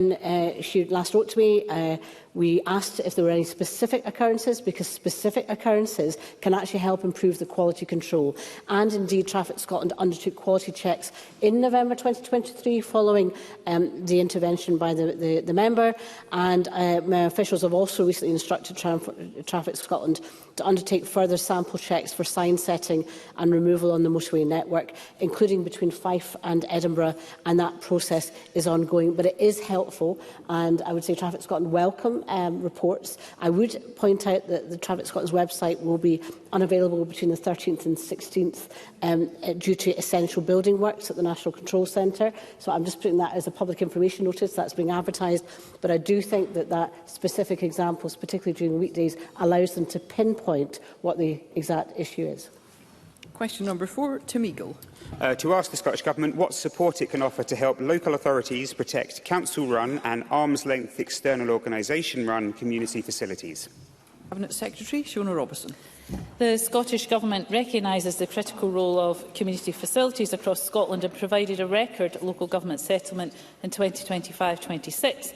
She last wrote to me, we asked if there were any specific occurrences, because specific occurrences can actually help improve the quality control. And indeed, Traffic Scotland undertook quality checks in November 2023 following the intervention by the member. And my officials have also recently instructed Traffic Scotland to undertake further sample checks for sign setting and removal on the motorway network, including between Fife and Edinburgh, and that process is ongoing. But it is helpful, and I would say Traffic Scotland welcome reports. I would point out that the Traffic Scotland's website will be unavailable between the 13th and 16th due to essential building works at the National Control Centre. So I'm just putting that as a public information notice that's being advertised. But I do think that specific examples, particularly during weekdays, allows them to pinpoint what the exact issue is. Question number 4, Tim Eagle. To ask the Scottish Government what support it can offer to help local authorities protect council-run and arm's-length external organisation-run community facilities. Cabinet Secretary Shona Robertson. The Scottish Government recognises the critical role of community facilities across Scotland and provided a record local government settlement in 2025-26.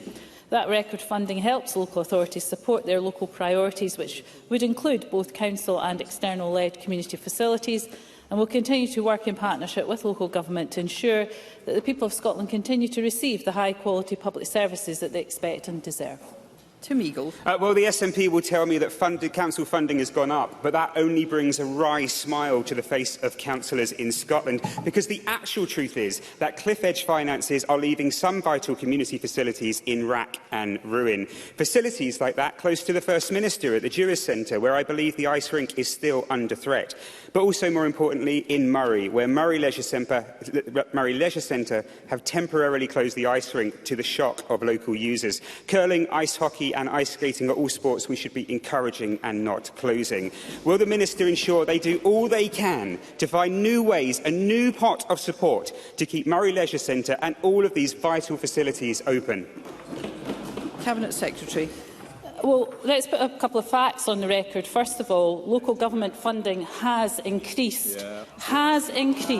That record funding helps local authorities support their local priorities, which would include both council and external-led community facilities, and will continue to work in partnership with local government to ensure that the people of Scotland continue to receive the high-quality public services that they expect and deserve. Tim Eagle. Well, the SNP will tell me that council funding has gone up, but that only brings a wry smile to the face of councillors in Scotland, because the actual truth is that cliff-edge finances are leaving some vital community facilities in rack and ruin. Facilities like that close to the First Minister at the Jewis Centre, where I believe the ice rink is still under threat. But also, more importantly, in Murray, where Murray Leisure Centre have temporarily closed the ice rink to the shock of local users. Curling, ice hockey and ice skating are all sports we should be encouraging and not closing. Will the Minister ensure they do all they can to find new ways, a new pot of support to keep Murray Leisure Centre and all of these vital facilities open? Cabinet Secretary. Well, let's put a couple of facts on the record. First of all, local government funding has increased. According to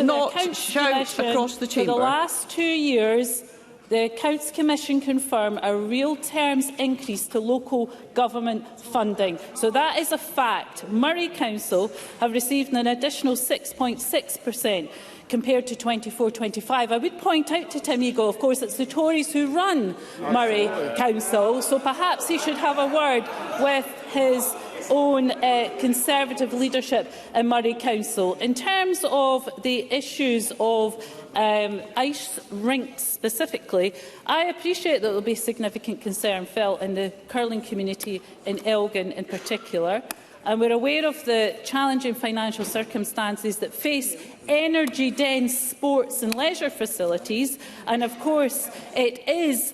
the Accounts Commission, across the chamber. For the last 2 years, the Accounts Commission confirmed a real terms increase to local government funding. So that is a fact. Murray Council have received an additional 6.6%. compared to 24-25. I would point out to Tim Eagle, of course, it's the Tories who run Murray Council, so perhaps he should have a word with his own Conservative leadership in Murray Council. In terms of the issues of ice rinks specifically, I appreciate that there will be significant concern felt in the curling community in Elgin in particular. And we're aware of the challenging financial circumstances that face energy-dense sports and leisure facilities. And of course, it is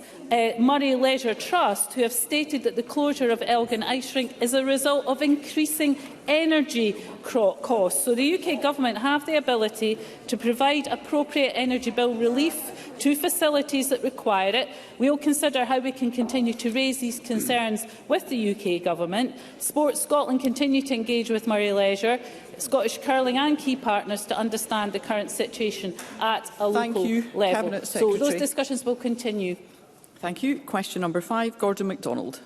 Murray Leisure Trust who have stated that the closure of Elgin Ice Rink is a result of increasing energy costs. So the UK Government have the ability to provide appropriate energy bill relief to facilities that require it. We will consider how we can continue to raise these concerns with the UK Government. Sports Scotland continue to engage with Murray Leisure, Scottish Curling and key partners to understand the current situation at a local level. Cabinet Secretary. So those discussions will continue. Thank you. Question number 5, Gordon MacDonald.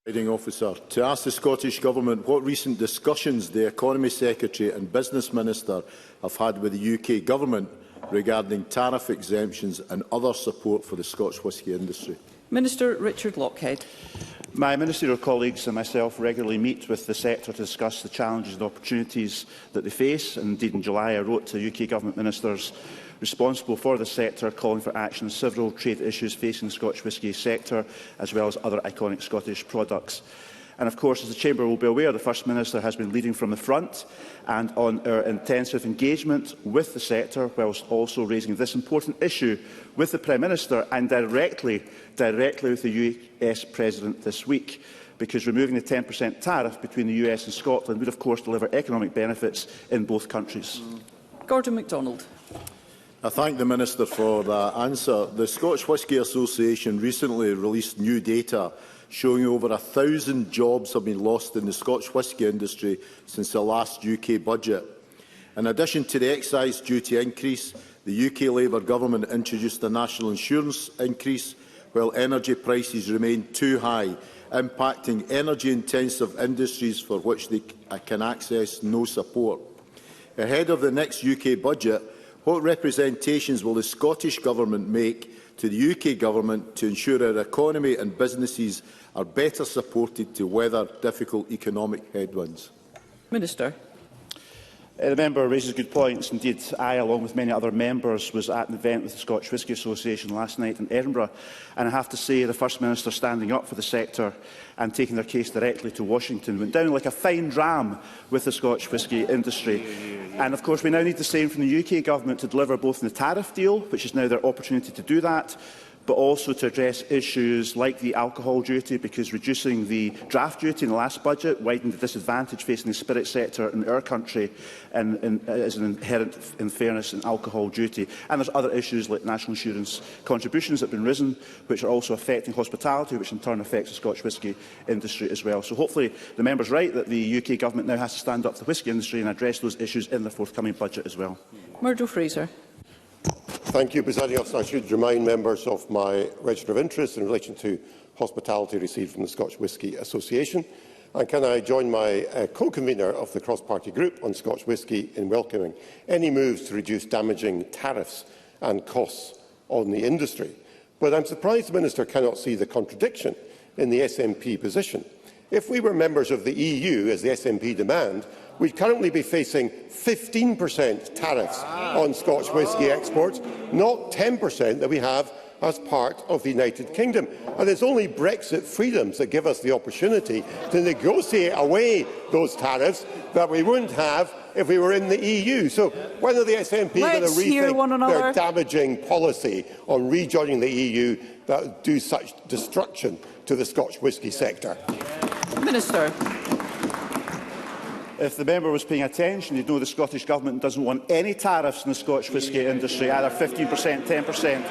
Presiding Officer, to ask the Scottish Government what recent discussions the Economy Secretary and Business Minister have had with the UK Government regarding tariff exemptions and other support for the Scotch whisky industry. Minister Richard Lockhead. My ministerial colleagues and myself regularly meet with the sector to discuss the challenges and opportunities that they face. And indeed, in July, I wrote to UK Government ministers responsible for the sector, calling for action on several trade issues facing the Scotch whisky sector, as well as other iconic Scottish products. And of course, as the Chamber will be aware, the First Minister has been leading from the front and on our intensive engagement with the sector, whilst also raising this important issue with the Prime Minister and directly with the US President this week, because removing the 10% tariff between the US and Scotland would of course deliver economic benefits in both countries. Gordon MacDonald. I thank the Minister for that answer. The Scotch Whisky Association recently released new data showing over 1,000 jobs have been lost in the Scotch whisky industry since the last UK budget. In addition to the excise duty increase, The UK Labour Government introduced a national insurance increase, while energy prices remain too high, impacting energy-intensive industries for which they can access no support. Ahead of the next UK budget, what representations will the Scottish Government make to the UK Government to ensure our economy and businesses are better supported to weather difficult economic headwinds? Minister. The member raises good points. Indeed, I, along with many other members, was at an event with the Scottish Whisky Association last night in Edinburgh, and I have to say the First Minister standing up for the sector and taking their case directly to Washington went down like a fine dram with the Scottish whisky industry. And of course we now need the same from the UK Government to deliver both in the tariff deal, which is now their opportunity to do that, but also to address issues like the alcohol duty, because reducing the draft duty in the last budget widened the disadvantage facing the spirit sector in our country and is an inherent unfairness in alcohol duty. And there's other issues like national insurance contributions that have been risen, which are also affecting hospitality, which in turn affects the Scottish whisky industry as well. So hopefully the member's right that the UK Government now has to stand up to the whisky industry and address those issues in the forthcoming budget as well. Murdo Fraser. Thank you, Presiding Officer. I should remind members of my register of interest in relation to hospitality received from the Scotch Whisky Association. And can I join my co-convener of the cross-party group on Scotch whisky in welcoming any moves to reduce damaging tariffs and costs on the industry. But I'm surprised the Minister cannot see the contradiction in the SNP position. If we were members of the EU, as the SNP demand, we'd currently be facing 15% tariffs on Scotch whisky exports, not 10% that we have as part of the United Kingdom. And it's only Brexit freedoms that give us the opportunity to negotiate away those tariffs that we wouldn't have if we were in the EU. So when are the SNP going to rethink their damaging policy on rejoining the EU that would do such destruction to the Scotch whisky sector? Minister. If the member was paying attention, you'd know the Scottish Government doesn't want any tariffs in the Scotch whisky industry, either 15%, 10%.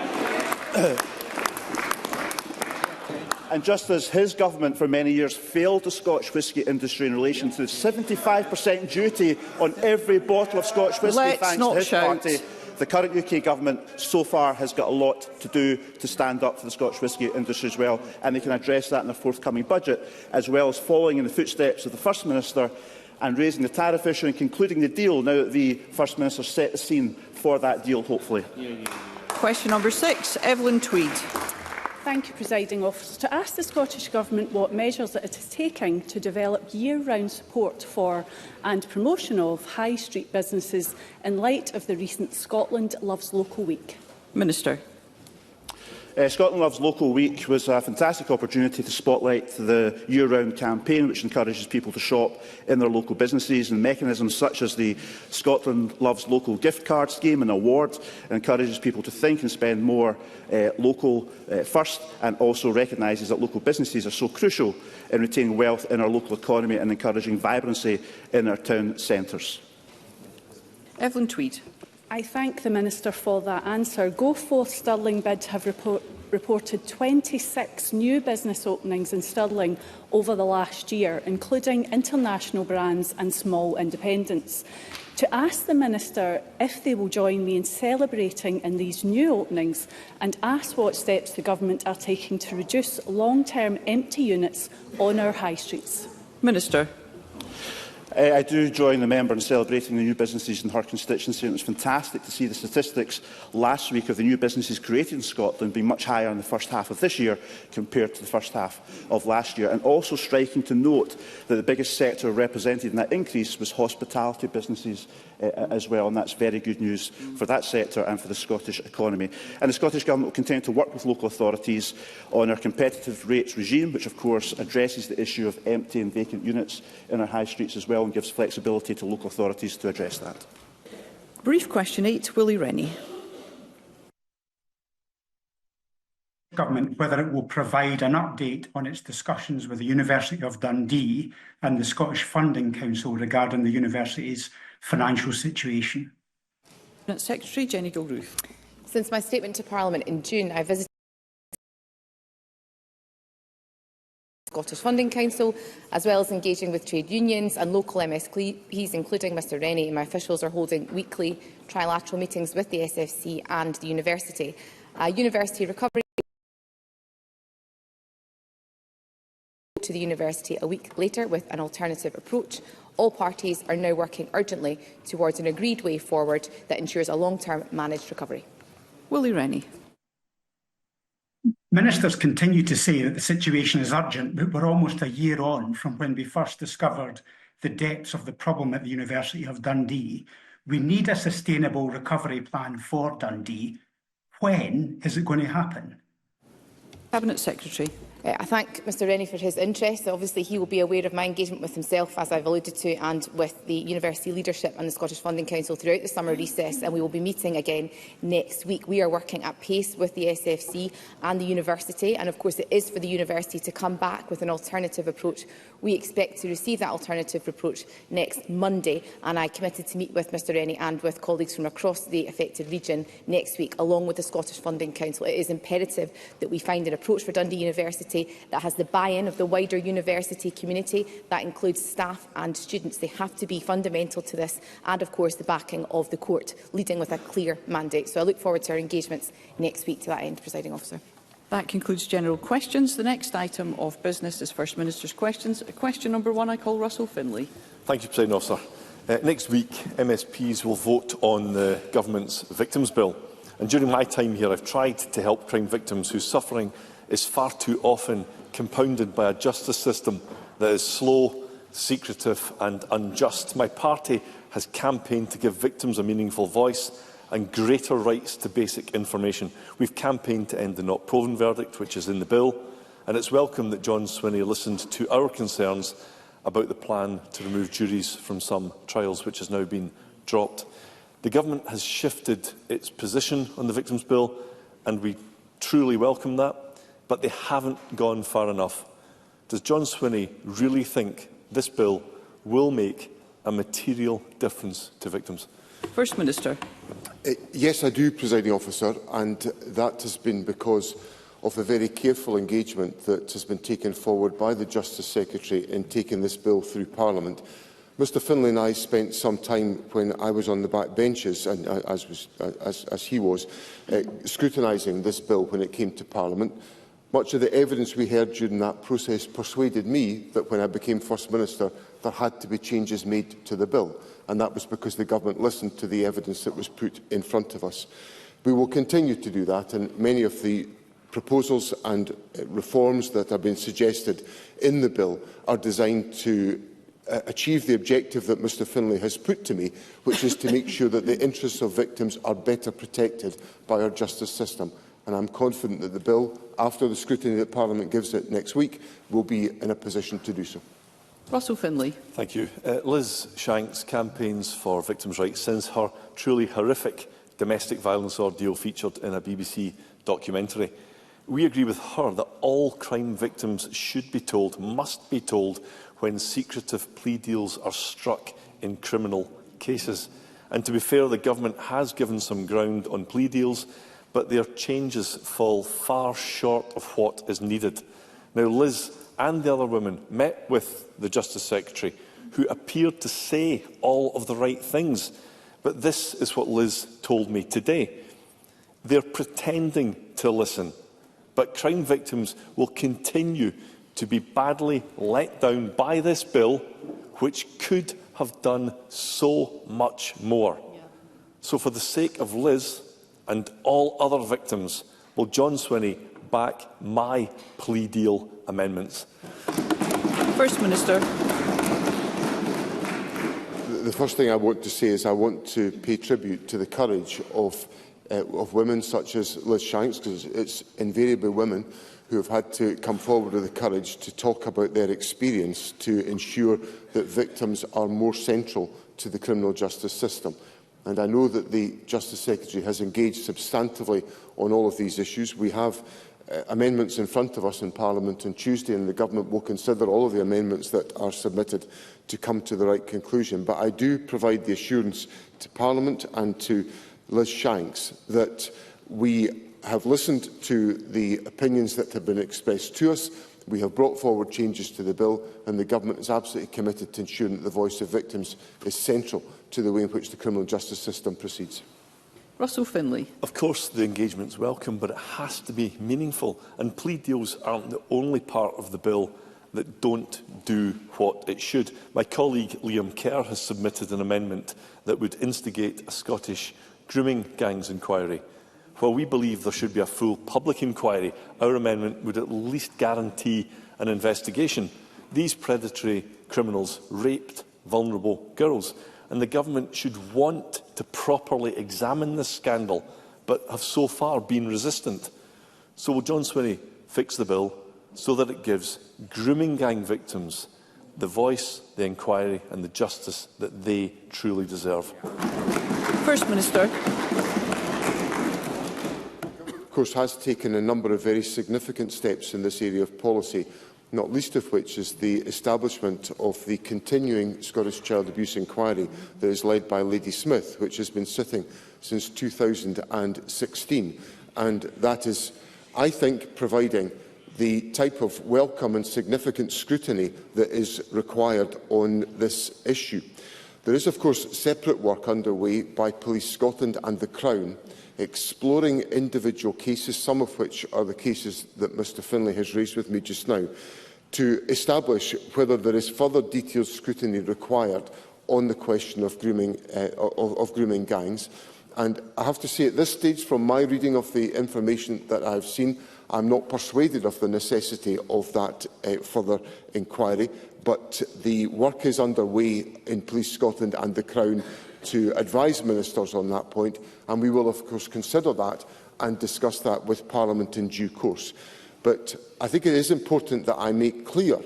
And just as his government for many years failed the Scotch whisky industry in relation to the 75% duty on every bottle of Scotch whisky, thanks to his party, the current UK Government so far has got a lot to do to stand up for the Scotch whisky industry as well, and they can address that in the forthcoming budget, as well as following in the footsteps of the First Minister and raising the tariff issue and concluding the deal now that the First Minister set the scene for that deal, hopefully. Question number 6, Evelyn Tweed. Thank you, Presiding Officer. To ask the Scottish Government what measures it is taking to develop year-round support for and promotion of high street businesses in light of the recent Scotland Loves Local Week. Minister. Scotland Loves Local Week was a fantastic opportunity to spotlight the year-round campaign, which encourages people to shop in their local businesses, and mechanisms such as the Scotland Loves Local gift card scheme and award encourages people to think and spend more local first, and also recognises that local businesses are so crucial in retaining wealth in our local economy and encouraging vibrancy in our town centres. Evelyn Tweed. I thank the Minister for that answer. Go Forth Stirling bids have reported 26 new business openings in Stirling over the last year, including international brands and small independents. To ask the Minister if they will join me in celebrating in these new openings, and ask what steps the Government are taking to reduce long-term empty units on our high streets. Minister. I do join the member in celebrating the new businesses in her constituency, and it was fantastic to see the statistics last week of the new businesses created in Scotland being much higher in the first half of this year compared to the first half of last year, and also striking to note that the biggest sector represented in that increase was hospitality businesses as well, and that's very good news for that sector and for the Scottish economy. And the Scottish Government will continue to work with local authorities on our competitive rates regime, which of course addresses the issue of empty and vacant units in our high streets as well, and gives flexibility to local authorities to address that. Brief question 8, Willie Rennie. Government whether it will provide an update on its discussions with the University of Dundee and the Scottish Funding Council regarding the university's financial situation. Secretary Jenny Gilruth. Since my statement to Parliament in June, I visited Scottish Funding Council, as well as engaging with trade unions and local MSPs, including Mr Rennie. My officials are holding weekly trilateral meetings with the SFC and the university. University recovery to the university a week later with an alternative approach. All parties are now working urgently towards an agreed way forward that ensures a long-term managed recovery. Willie Rennie. Ministers continue to say that the situation is urgent, but we're almost a year on from when we first discovered the depths of the problem at the University of Dundee. We need a sustainable recovery plan for Dundee. When is it going to happen? Cabinet Secretary. I thank Mr Rennie for his interest. Obviously, he will be aware of my engagement with himself, as I've alluded to, and with the university leadership and the Scottish Funding Council throughout the summer recess, and we will be meeting again next week. We are working at pace with the SFC and the university, and of course it is for the university to come back with an alternative approach. We expect to receive that alternative approach next Monday, and I committed to meet with Mr Rennie and with colleagues from across the affected region next week, along with the Scottish Funding Council. It is imperative that we find an approach for Dundee University that has the buy-in of the wider university community. That includes staff and students. They have to be fundamental to this, and of course the backing of the court, leading with a clear mandate. So I look forward to our engagements next week to that end, Presiding Officer. That concludes general questions. The next item of business is First Minister's questions. Question number 1, I call Russell Findlay. Thank you, Presiding Officer. Next week, MSPs will vote on the Government's Victims Bill. And during my time here, I've tried to help crime victims whose suffering is far too often compounded by a justice system that is slow, secretive and unjust. My party has campaigned to give victims a meaningful voice and greater rights to basic information. We've campaigned to end the not proven verdict, which is in the bill, and it's welcome that John Sweeney listened to our concerns about the plan to remove juries from some trials, which has now been dropped. The Government has shifted its position on the Victims Bill, and we truly welcome that, but they haven't gone far enough. Does John Sweeney really think this bill will make a material difference to victims? First Minister. Yes, I do, Presiding Officer, and that has been because of the very careful engagement that has been taken forward by the Justice Secretary in taking this bill through Parliament. Mr Findlay and I spent some time when I was on the back benches, and as he was, scrutinising this bill when it came to Parliament. Much of the evidence we heard during that process persuaded me that when I became First Minister, there had to be changes made to the bill, and that was because the Government listened to the evidence that was put in front of us. We will continue to do that, and many of the proposals and reforms that have been suggested in the bill are designed to achieve the objective that Mr Findlay has put to me, which is to make sure that the interests of victims are better protected by our justice system. And I'm confident that the bill, after the scrutiny that Parliament gives it next week, will be in a position to do so. Russell Findlay. Thank you. Liz Shanks campaigns for victims' rights since her truly horrific domestic violence ordeal featured in a BBC documentary. We agree with her that all crime victims should be told, must be told, when secretive plea deals are struck in criminal cases. And to be fair, the Government has given some ground on plea deals, but their changes fall far short of what is needed. Now, Liz and the other women met with the Justice Secretary, who appeared to say all of the right things. But this is what Liz told me today. They're pretending to listen, but crime victims will continue to be badly let down by this bill, which could have done so much more. So for the sake of Liz and all other victims, will John Sweeney back my plea deal amendments? First Minister. The first thing I want to say is I want to pay tribute to the courage of women such as Liz Shanks, because it's invariably women who have had to come forward with the courage to talk about their experience to ensure that victims are more central to the criminal justice system. And I know that the Justice Secretary has engaged substantively on all of these issues. We have amendments in front of us in Parliament on Tuesday, and the Government will consider all of the amendments that are submitted to come to the right conclusion. But I do provide the assurance to Parliament and to Liz Shanks that we have listened to the opinions that have been expressed to us, We have brought forward changes to the bill, and the Government is absolutely committed to ensuring that the voice of victims is central to the way in which the criminal justice system proceeds. Russell Findlay. Of course, the engagement is welcome, but it has to be meaningful. And plea deals aren't the only part of the bill that don't do what it should. My colleague Liam Kerr has submitted an amendment that would instigate a Scottish grooming gangs inquiry. While we believe there should be a full public inquiry, our amendment would at least guarantee an investigation. These predatory criminals raped vulnerable girls, and the Government should want to properly examine this scandal, but have so far been resistant. So will John Sweeney fix the bill so that it gives grooming gang victims the voice, the inquiry and the justice that they truly deserve? First Minister. Of course, has taken a number of very significant steps in this area of policy, not least of which is the establishment of the continuing Scottish Child Abuse Inquiry that is led by Lady Smith, which has been sitting since 2016. And that is, I think, providing the type of welcome and significant scrutiny that is required on this issue. There is, of course, separate work underway by Police Scotland and the Crown, exploring individual cases, some of which are the cases that Mr Findlay has raised with me just now, to establish whether there is further detailed scrutiny required on the question of grooming gangs. And I have to say, at this stage, from my reading of the information that I have seen, I am not persuaded of the necessity of that further inquiry, but the work is underway in Police Scotland and the Crown to advise ministers on that point, and we will, of course, consider that and discuss that with Parliament in due course. But I think it is important that I make clear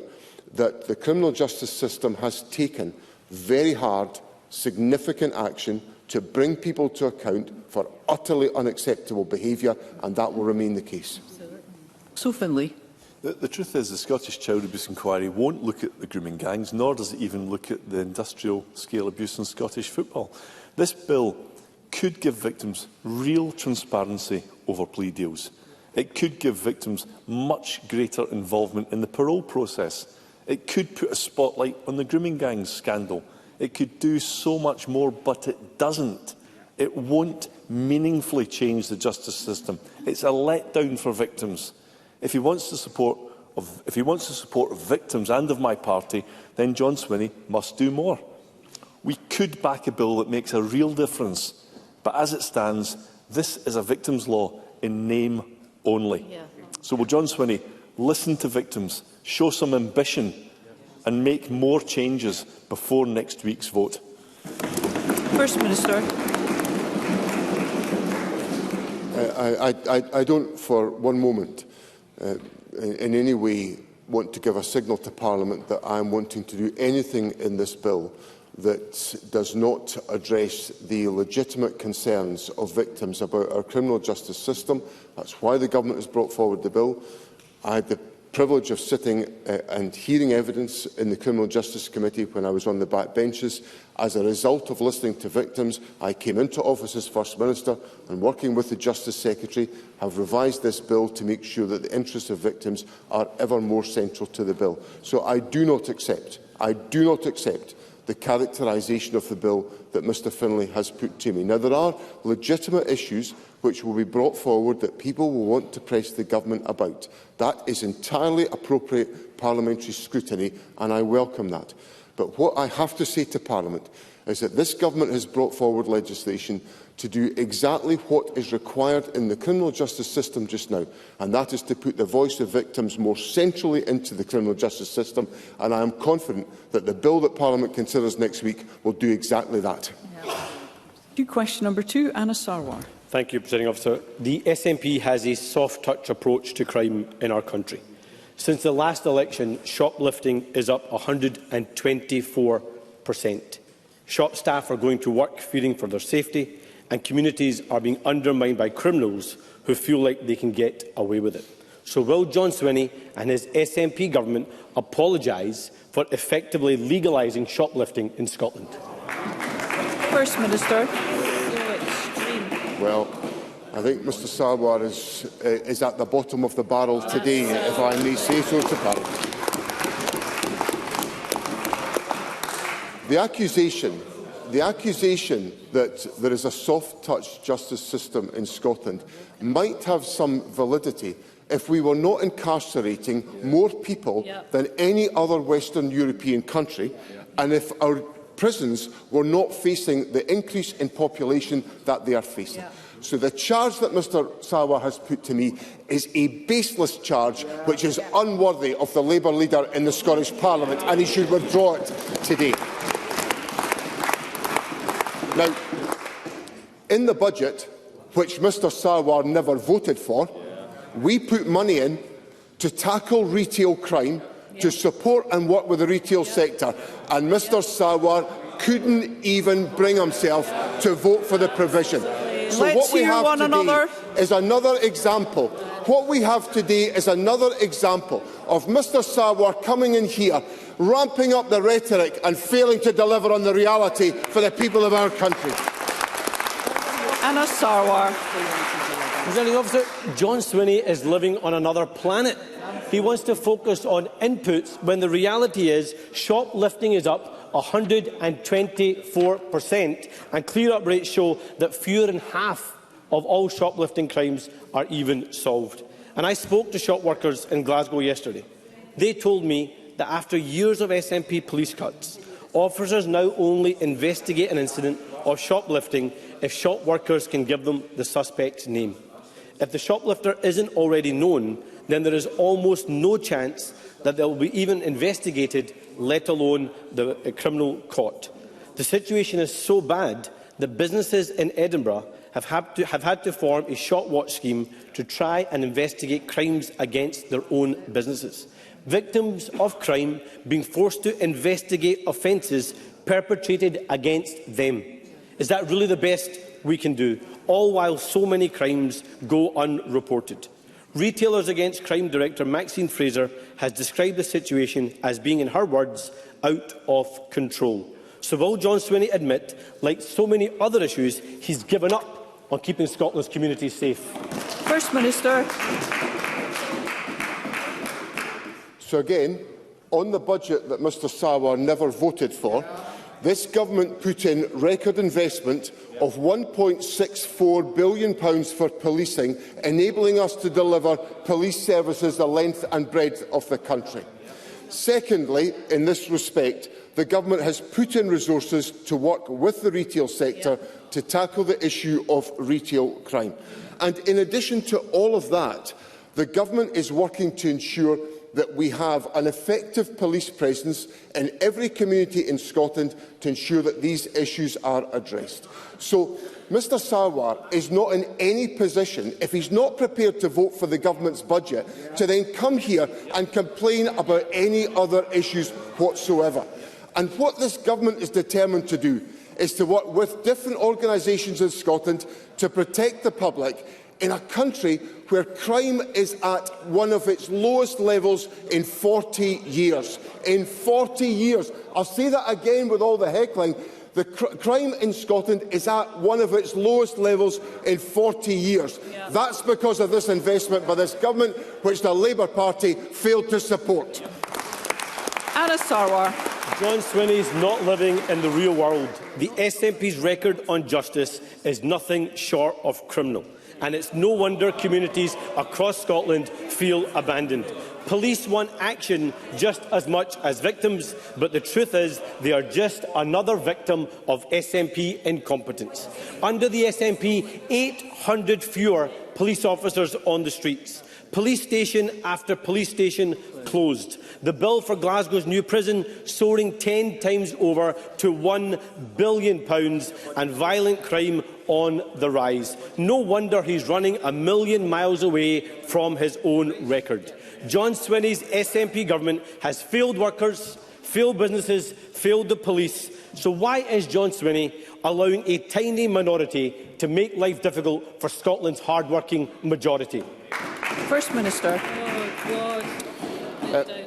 that the criminal justice system has taken very hard, significant action to bring people to account for utterly unacceptable behaviour, and that will remain the case. So Findlay. The truth is the Scottish Child Abuse Inquiry won't look at the grooming gangs, nor does it even look at the industrial-scale abuse in Scottish football. This bill could give victims real transparency over plea deals. It could give victims much greater involvement in the parole process. It could put a spotlight on the grooming gangs scandal. It could do so much more, but it doesn't. It won't meaningfully change the justice system. It's a letdown for victims. If he wants to support victims and of my party, then John Sweeney must do more. We could back a bill that makes a real difference, but as it stands, this is a victims' law in name only. So will John Sweeney listen to victims, show some ambition and make more changes before next week's vote? First Minister. I don't for one moment in any way want to give a signal to Parliament that I am wanting to do anything in this bill that does not address the legitimate concerns of victims about our criminal justice system. That's why the Government has brought forward the bill. I had the privilege of sitting and hearing evidence in the Criminal Justice Committee when I was on the back benches. As a result of listening to victims, I came into office as First Minister and, working with the Justice Secretary, have revised this bill to make sure that the interests of victims are ever more central to the bill. So I do not accept the characterisation of the bill that Mr Findlay has put to me. Now, there are legitimate issues which will be brought forward that people will want to press the Government about. That is entirely appropriate parliamentary scrutiny, and I welcome that. But what I have to say to Parliament is that this Government has brought forward legislation to do exactly what is required in the criminal justice system just now, and that is to put the voice of victims more centrally into the criminal justice system, and I am confident that the bill that Parliament considers next week will do exactly that. Question number 2, Anna Sarwar. Thank you, Presiding Officer. The SNP has a soft-touch approach to crime in our country. Since the last election, shoplifting is up 124%. Shop staff are going to work fearing for their safety, and communities are being undermined by criminals who feel like they can get away with it. So will John Sweeney and his SNP government apologise for effectively legalising shoplifting in Scotland? First Minister. Well, I think Mr Sarwar is at the bottom of the barrel today, if I may say so to Parliament. The accusation that there is a soft-touch justice system in Scotland might have some validity if we were not incarcerating more people than any other Western European country, and if our prisons were not facing the increase in population that they are facing. So the charge that Mr Sarwar has put to me is a baseless charge which is unworthy of the Labour leader in the Scottish Parliament, and he should withdraw it today. Now, in the budget, which Mr Sarwar never voted for, we put money in to tackle retail crime, to support and work with the retail sector, and Mr Sarwar couldn't even bring himself to vote for the provision. So what we have today is another example. What we have today is another example of Mr Sarwar coming in here, ramping up the rhetoric and failing to deliver on the reality for the people of our country. Anna Sarwar. Presiding Officer, John Sweeney is living on another planet. He wants to focus on inputs when the reality is shoplifting is up 124%, and clear-up rates show that fewer than half of all shoplifting crimes are even solved. And I spoke to shop workers in Glasgow yesterday. They told me that after years of SNP police cuts, officers now only investigate an incident of shoplifting if shop workers can give them the suspect's name. If the shoplifter isn't already known, then there is almost no chance that they will be even investigated, let alone the criminal caught. The situation is so bad that businesses in Edinburgh have had to form a shop watch scheme to try and investigate crimes against their own businesses. Victims of crime being forced to investigate offences perpetrated against them. Is that really the best we can do, all while so many crimes go unreported? Retailers Against Crime Director Maxine Fraser has described the situation as being, in her words, out of control. So will John Sweeney admit, like so many other issues, he's given up on keeping Scotland's communities safe? First Minister. So again, on the budget that Mr Sarwar never voted for, this government put in record investment of £1.64 billion for policing, enabling us to deliver police services the length and breadth of the country. Secondly, in this respect, the government has put in resources to work with the retail sector to tackle the issue of retail crime. And in addition to all of that, the government is working to ensure that we have an effective police presence in every community in Scotland to ensure that these issues are addressed. So Mr Sarwar is not in any position, if he's not prepared to vote for the government's budget, to then come here and complain about any other issues whatsoever. And what this government is determined to do is to work with different organisations in Scotland to protect the public in a country where crime is at one of its lowest levels in 40 years. In 40 years. I'll say that again with all the heckling. The crime in Scotland is at one of its lowest levels in 40 years. That's because of this investment by this government, which the Labour Party failed to support. Anna Sarwar. John Sweeney is not living in the real world. The SNP's record on justice is nothing short of criminal. And it's no wonder communities across Scotland feel abandoned. Police want action just as much as victims, but the truth is they are just another victim of SNP incompetence. Under the SNP, 800 fewer police officers on the streets. Police station after police station closed. The bill for Glasgow's new prison soaring 10 times over to £1 billion, and violent crime on the rise. No wonder he's running a million miles away from his own record. John Sweeney's SNP government has failed workers, failed businesses, failed the police. So why is John Sweeney allowing a tiny minority to make life difficult for Scotland's hard-working majority? First Minister.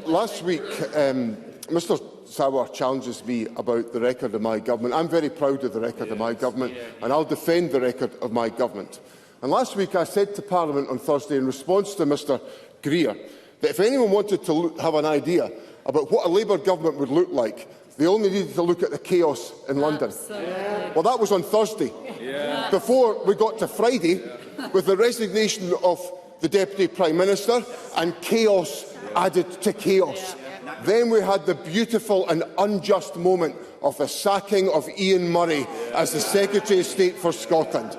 Last week, Mr Sarwar challenges me about the record of my government. I'm very proud of the record of my government, and I'll defend the record of my government. And last week I said to Parliament on Thursday in response to Mr Greer that if anyone wanted to have an idea about what a Labour government would look like, they only needed to look at the chaos in London. Well, that was on Thursday, before we got to Friday, with the resignation of the Deputy Prime Minister and chaos added to chaos. Then we had the beautiful and unjust moment of the sacking of Ian Murray as the Secretary of State for Scotland.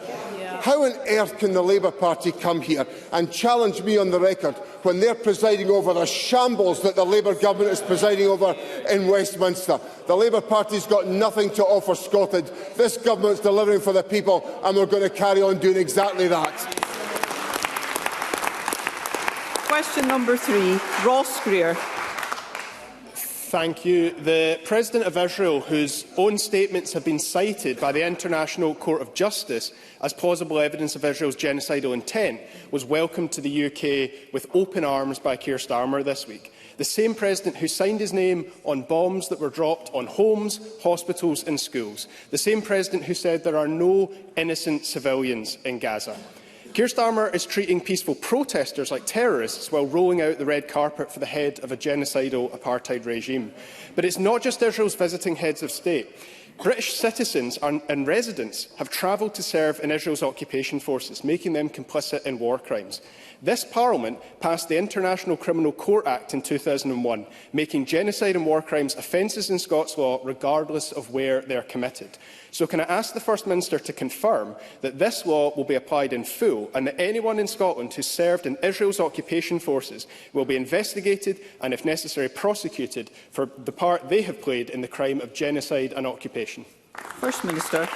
How on earth can the Labour Party come here and challenge me on the record when they're presiding over the shambles that the Labour government is presiding over in Westminster? The Labour Party's got nothing to offer Scotland. This government's delivering for the people, and we're going to carry on doing exactly that. Question number 3, Ross Greer. Thank you. The President of Israel, whose own statements have been cited by the International Court of Justice as plausible evidence of Israel's genocidal intent, was welcomed to the UK with open arms by Keir Starmer this week. The same President who signed his name on bombs that were dropped on homes, hospitals and schools. The same President who said there are no innocent civilians in Gaza. Keir Starmer is treating peaceful protesters like terrorists while rolling out the red carpet for the head of a genocidal apartheid regime. But it's not just Israel's visiting heads of state. British citizens and residents have travelled to serve in Israel's occupation forces, making them complicit in war crimes. This Parliament passed the International Criminal Court Act in 2001, making genocide and war crimes offences in Scots law regardless of where they are committed. So can I ask the First Minister to confirm that this law will be applied in full and that anyone in Scotland who served in Israel's occupation forces will be investigated and, if necessary, prosecuted for the part they have played in the crime of genocide and occupation? First Minister.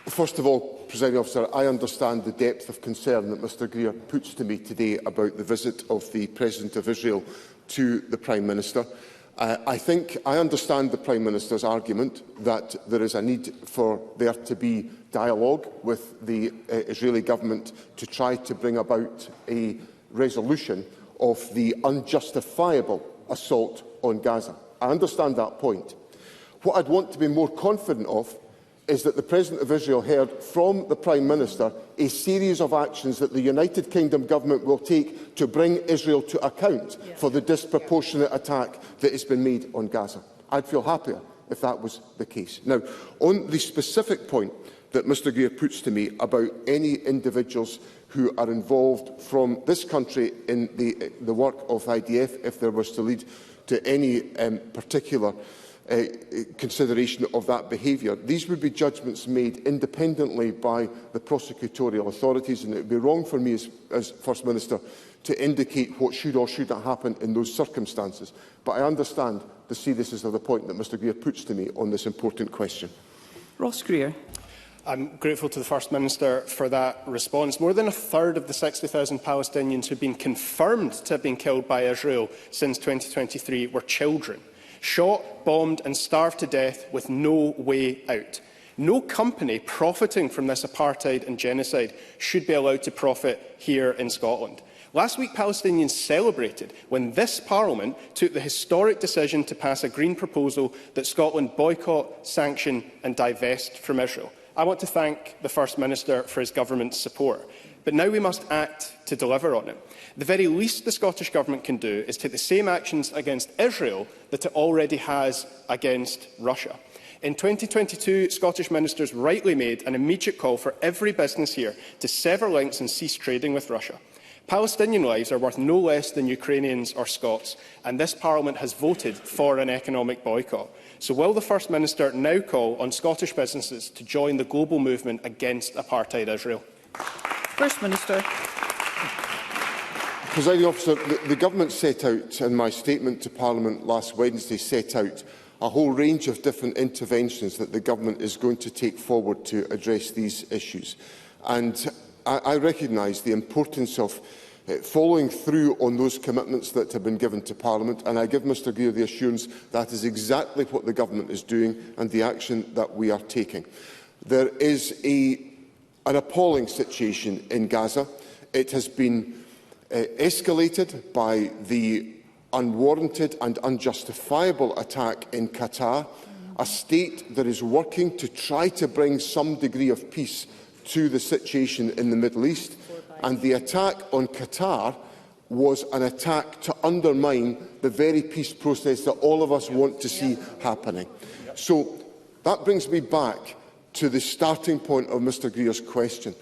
First of all, Presiding Officer, I understand the depth of concern that Mr Greer puts to me today about the visit of the President of Israel to the Prime Minister. I understand the Prime Minister's argument that there is a need for there to be dialogue with the Israeli government to try to bring about a resolution of the unjustifiable assault on Gaza. I understand that point. What I'd want to be more confident of is that the President of Israel heard from the Prime Minister a series of actions that the United Kingdom government will take to bring Israel to account for the disproportionate attack that has been made on Gaza. I'd feel happier if that was the case. Now, on the specific point that Mr Greer puts to me about any individuals who are involved from this country in the work of IDF, if there was to lead to any particular consideration of that behaviour. These would be judgments made independently by the prosecutorial authorities, and it would be wrong for me as First Minister to indicate what should or should not happen in those circumstances. But I understand the seriousness of the point that Mr Greer puts to me on this important question. Ross Greer. I'm grateful to the First Minister for that response. More than a third of the 60,000 Palestinians who have been confirmed to have been killed by Israel since 2023 were children. Shot, bombed and starved to death with no way out. No company profiting from this apartheid and genocide should be allowed to profit here in Scotland. Last week, Palestinians celebrated when this Parliament took the historic decision to pass a Green proposal that Scotland boycott, sanction and divest from Israel. I want to thank the First Minister for his government's support. But now we must act to deliver on it. The very least the Scottish Government can do is take the same actions against Israel that it already has against Russia. In 2022, Scottish ministers rightly made an immediate call for every business here to sever links and cease trading with Russia. Palestinian lives are worth no less than Ukrainians or Scots, and this Parliament has voted for an economic boycott. So will the First Minister now call on Scottish businesses to join the global movement against apartheid Israel? First Minister. Presiding Officer, the Government set out, in my statement to Parliament last Wednesday, set out a whole range of different interventions that the Government is going to take forward to address these issues. And I recognise the importance of following through on those commitments that have been given to Parliament, and I give Mr Greer the assurance that is exactly what the Government is doing and the action that we are taking. There is an appalling situation in Gaza. It has been escalated by the unwarranted and unjustifiable attack in Qatar. a state that is working to try to bring some degree of peace to the situation in the Middle East, and the attack on Qatar was an attack to undermine the very peace process that all of us want to see happening. So that brings me back to the starting point of Mr Greer's question,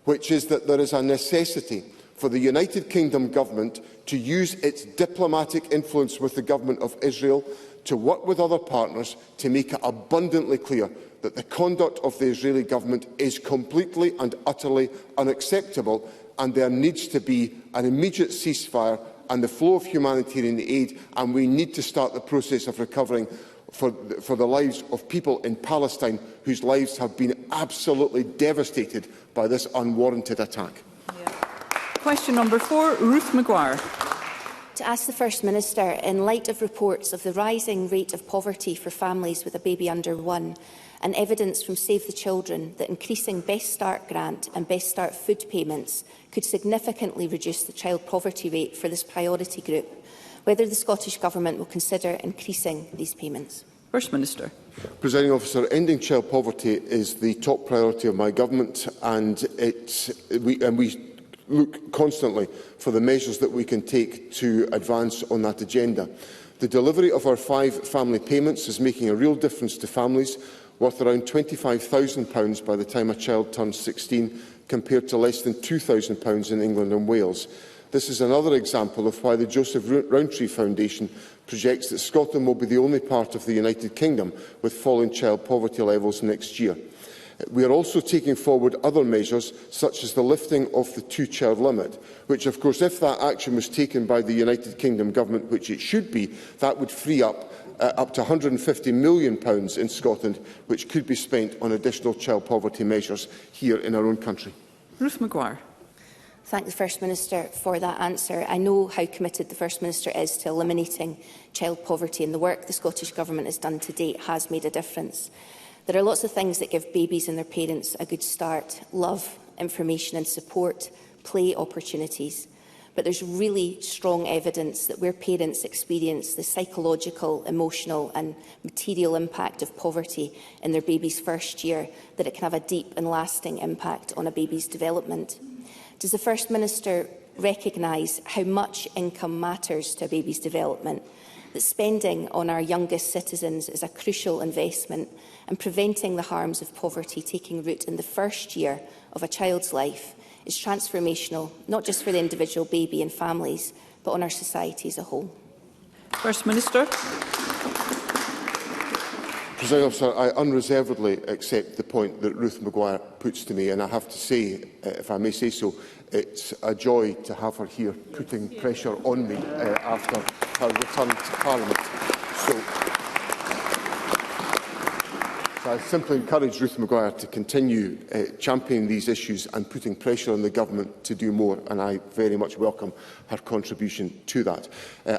which is that there is a necessity for the United Kingdom government to use its diplomatic influence with the government of Israel to work with other partners to make it abundantly clear that the conduct of the Israeli government is completely and utterly unacceptable, and there needs to be an immediate ceasefire and the flow of humanitarian aid, and we need to start the process of recovering for the lives of people in Palestine whose lives have been absolutely devastated by this unwarranted attack. Question number 4, Ruth Maguire. To ask the First Minister, in light of reports of the rising rate of poverty for families with a baby under 1 and evidence from Save the Children that increasing Best Start grant and Best Start food payments could significantly reduce the child poverty rate for this priority group, whether the Scottish Government will consider increasing these payments. First Minister. Presiding Officer, ending child poverty is the top priority of my government, and we look constantly for the measures that we can take to advance on that agenda. The delivery of our 5 family payments is making a real difference to families, worth around £25,000 by the time a child turns 16, compared to less than £2,000 in England and Wales. This is another example of why the Joseph Rowntree Foundation projects that Scotland will be the only part of the United Kingdom with falling child poverty levels next year. We are also taking forward other measures, such as the lifting of the 2-child limit, which, of course, if that action was taken by the United Kingdom Government, which it should be, that would free up to £150 million in Scotland, which could be spent on additional child poverty measures here in our own country. Ruth Maguire. Thank the First Minister for that answer. I know how committed the First Minister is to eliminating child poverty, and the work the Scottish Government has done to date has made a difference. There are lots of things that give babies and their parents a good start: love, information and support, play opportunities. But there's really strong evidence that where parents experience the psychological, emotional and material impact of poverty in their baby's first year, that it can have a deep and lasting impact on a baby's development. Does the First Minister recognise how much income matters to a baby's development, that spending on our youngest citizens is a crucial investment, and preventing the harms of poverty taking root in the first year of a child's life is transformational, not just for the individual baby and families, but on our society as a whole? First Minister. Presiding Officer, I unreservedly accept the point that Ruth Maguire puts to me, and I have to say, if I may say so, it's a joy to have her here putting pressure on me after her return to Parliament. So I simply encourage Ruth Maguire to continue championing these issues and putting pressure on the government to do more, and I very much welcome her contribution to that.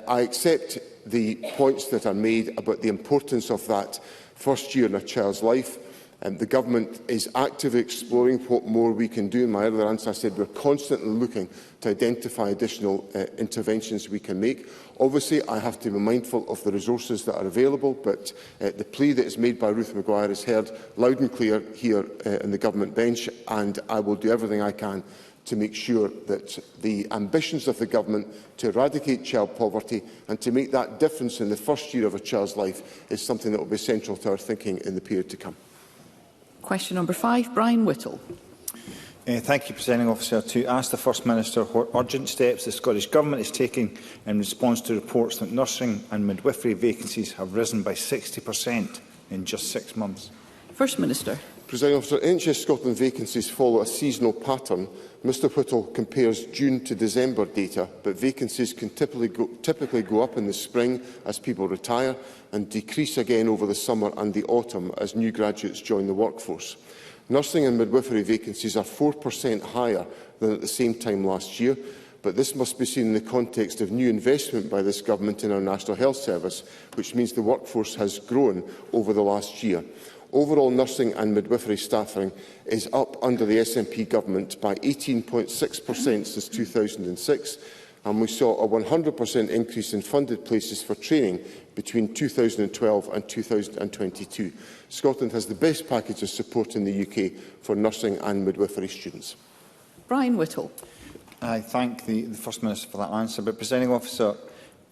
I accept the points that are made about the importance of that first year in a child's life. The government is actively exploring what more we can do. In my earlier answer, I said we're constantly looking to identify additional interventions we can make. Obviously, I have to be mindful of the resources that are available, but the plea that is made by Ruth Maguire is heard loud and clear here in the government bench, and I will do everything I can to make sure that the ambitions of the government to eradicate child poverty and to make that difference in the first year of a child's life is something that will be central to our thinking in the period to come. Question number 5, Brian Whittle. Thank you, Presiding Officer. To ask the First Minister what urgent steps the Scottish Government is taking in response to reports that nursing and midwifery vacancies have risen by 60% in just 6 months. First Minister. Presiding Officer, NHS Scotland vacancies follow a seasonal pattern. Mr Whittle compares June to December data, but vacancies can typically go up in the spring as people retire and decrease again over the summer and the autumn as new graduates join the workforce. Nursing and midwifery vacancies are 4% higher than at the same time last year, but this must be seen in the context of new investment by this government in our National Health Service, which means the workforce has grown over the last year. Overall, nursing and midwifery staffing is up under the SNP government by 18.6% since 2006, and we saw a 100% increase in funded places for training between 2012 and 2022. Scotland has the best package of support in the UK for nursing and midwifery students. Brian Whittle. I thank the First Minister for that answer. But, Presiding Officer,